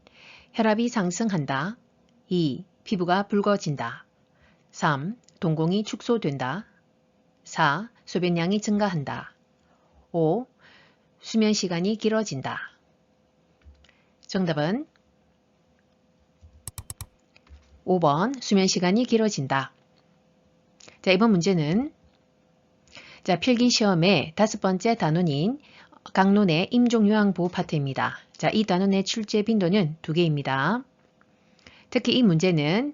혈압이 상승한다. 2. 피부가 붉어진다. 3. 동공이 축소된다. 4. 소변량이 증가한다. 5. 수면 시간이 길어진다. 정답은 5번 수면 시간이 길어진다. 자, 이번 문제는 자, 필기 시험의 5번째 단원인 강론의 임종요양보 파트입니다. 자, 이 단원의 출제 빈도는 2개입니다. 특히 이 문제는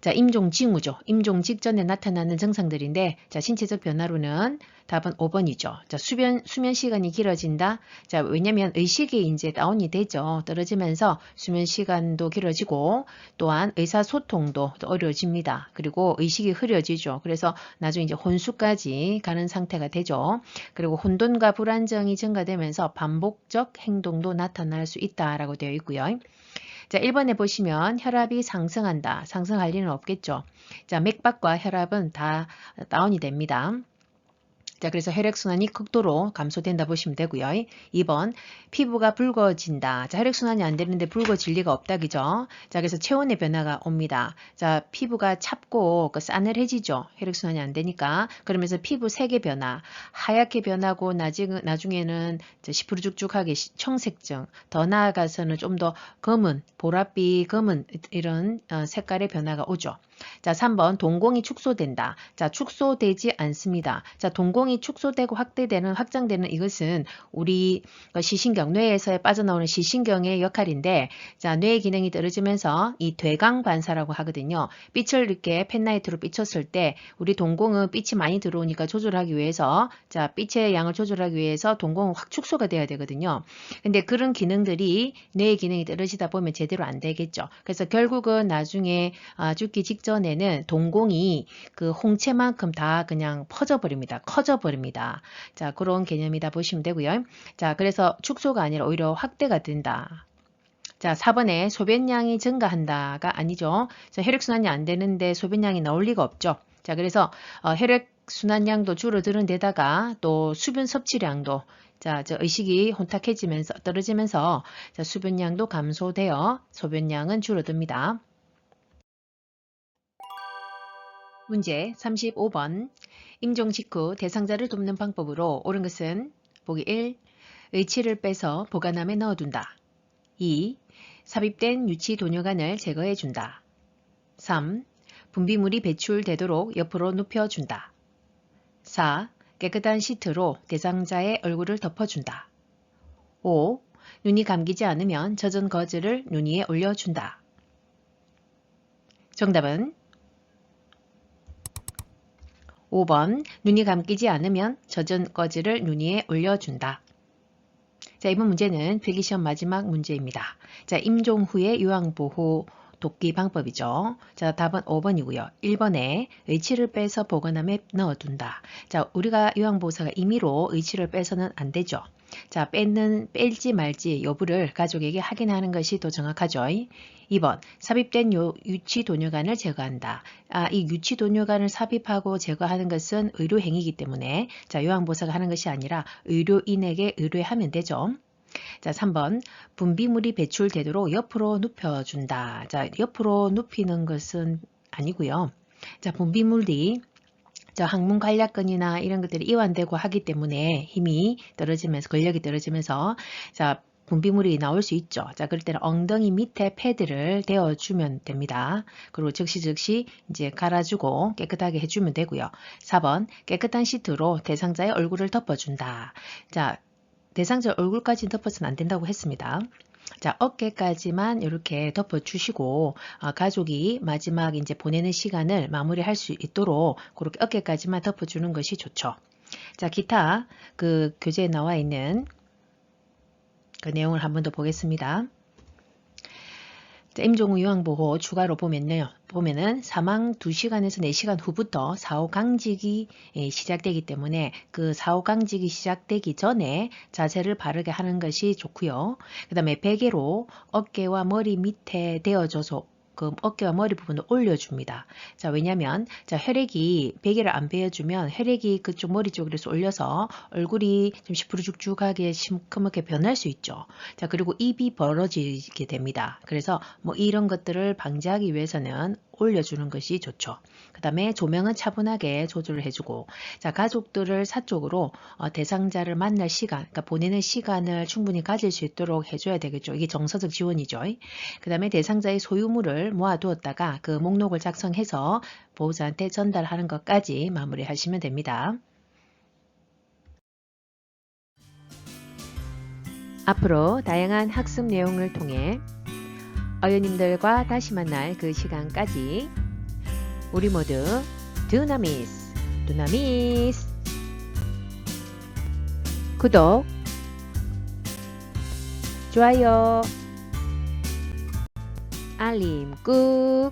자, 임종 징후죠. 임종 직전에 나타나는 증상들인데 자, 신체적 변화로는 답은 5번이죠. 자, 수면 시간이 길어진다. 자, 왜냐면 의식이 이제 다운이 되죠. 떨어지면서 수면 시간도 길어지고 또한 의사소통도 어려워집니다. 그리고 의식이 흐려지죠. 그래서 나중에 이제 혼수까지 가는 상태가 되죠. 그리고 혼돈과 불안정이 증가되면서 반복적 행동도 나타날 수 있다라고 되어 있고요. 자, 1번에 보시면 혈압이 상승한다. 상승할 리는 없겠죠. 자, 맥박과 혈압은 다 다운이 됩니다. 자, 그래서 혈액순환이 극도로 감소된다 보시면 되고요. 2번, 피부가 붉어진다. 자, 혈액순환이 안 되는데 붉어질 리가 없다, 그죠? 자, 그래서 체온의 변화가 옵니다. 자, 피부가 찹고 싸늘해지죠. 혈액순환이 안 되니까. 그러면서 피부 색의 변화, 하얗게 변하고 나중에는 시푸르죽죽하게 청색증, 더 나아가서는 좀 더 검은, 보랏빛 검은 이런 색깔의 변화가 오죠. 자, 3번 동공이 축소된다. 자, 축소되지 않습니다. 자, 동공이 축소되고 확장되는 이것은 우리 시신경, 뇌에서 빠져나오는 시신경의 역할인데 자, 뇌의 기능이 떨어지면서 이 되강 반사라고 하거든요. 빛을 이렇게 펜라이트로 비쳤을 때 우리 동공은 빛이 많이 들어오니까 조절하기 위해서 자, 빛의 양을 조절하기 위해서 동공은 확 축소가 돼야 되거든요. 근데 그런 기능들이 뇌의 기능이 떨어지다 보면 제대로 안 되겠죠. 그래서 결국은 나중에 죽기 직전에는 동공이 그 홍채만큼 다 그냥 퍼져버립니다. 커져버립니다. 자, 그런 개념이다 보시면 되고요. 자, 그래서 축소가 아니라 오히려 확대가 된다. 자, 4번에 소변량이 증가한다가 아니죠. 자, 혈액순환이 안 되는데 소변량이 나올 리가 없죠. 자, 그래서 혈액순환량도 줄어드는 데다가 또 수분 섭취량도 자, 의식이 혼탁해지면서 떨어지면서 자, 수변량도 감소되어 소변량은 줄어듭니다. 문제 35번 임종 직후 대상자를 돕는 방법으로 옳은 것은 보기 1. 의치를 빼서 보관함에 넣어둔다. 2. 삽입된 유치 도뇨관을 제거해준다. 3. 분비물이 배출되도록 옆으로 눕혀준다. 4. 깨끗한 시트로 대상자의 얼굴을 덮어준다. 5. 눈이 감기지 않으면 젖은 거즈를 눈 위에 올려준다. 정답은 5번 눈이 감기지 않으면 젖은 거즈를 눈 위에 올려준다. 자, 이번 문제는 필기시험 마지막 문제입니다. 자, 임종 후의 요양보호 돕기 방법이죠. 자, 답은 5번이고요. 1번에 의치를 빼서 보관함에 넣어둔다. 자, 우리가 요양보호사가 임의로 의치를 빼서는 안 되죠. 자, 뺄지 말지 여부를 가족에게 확인하는 것이 더 정확하죠. 2번, 삽입된 유치도뇨관을 제거한다. 이 유치도뇨관을 삽입하고 제거하는 것은 의료행위이기 때문에 자, 요양보호사가 하는 것이 아니라 의료인에게 의뢰하면 되죠. 자, 3번 분비물이 배출되도록 옆으로 눕혀준다. 자, 옆으로 눕히는 것은 아니고요. 자, 분비물이 항문 관략근이나 이런 것들이 이완되고 하기 때문에 힘이 떨어지면서 근력이 떨어지면서 자, 분비물이 나올 수 있죠. 자, 그럴 때는 엉덩이 밑에 패드를 대어주면 됩니다. 그리고 즉시 이제 갈아주고 깨끗하게 해주면 되고요. 4번 깨끗한 시트로 대상자의 얼굴을 덮어준다. 자, 대상자 얼굴까지 덮어서는 안 된다고 했습니다. 자, 어깨까지만 이렇게 덮어주시고 가족이 마지막 이제 보내는 시간을 마무리할 수 있도록 그렇게 어깨까지만 덮어주는 것이 좋죠. 자, 기타 그 교재에 나와 있는 그 내용을 한 번 더 보겠습니다. 자, 임종 후 요양보호 추가로 보면은 사망 2시간에서 4시간 후부터 사후강직이 시작되기 때문에 그 사후강직이 시작되기 전에 자세를 바르게 하는 것이 좋고요. 그 다음에 베개로 어깨와 머리 밑에 대어줘서 그 어깨와 머리 부분을 올려줍니다. 자, 왜냐면 자, 혈액이 베개를 안 베어주면 혈액이 그쪽 머리 쪽으로 올려서 얼굴이 좀 시푸르죽죽하게 시커멓게 변할 수 있죠. 자, 그리고 입이 벌어지게 됩니다. 그래서 뭐 이런 것들을 방지하기 위해서는 올려주는 것이 좋죠. 그 다음에 조명은 차분하게 조절을 해주고 자, 가족들을 사적으로 대상자를 만날 시간, 그러니까 보내는 시간을 충분히 가질 수 있도록 해줘야 되겠죠. 이게 정서적 지원이죠. 그 다음에 대상자의 소유물을 모아두었다가 그 목록을 작성해서 보호자한테 전달하는 것까지 마무리하시면 됩니다. 앞으로 다양한 학습 내용을 통해 어연님들과 다시 만날 그 시간까지 우리 모두 두나미스 구독, 좋아요, 알림 꾹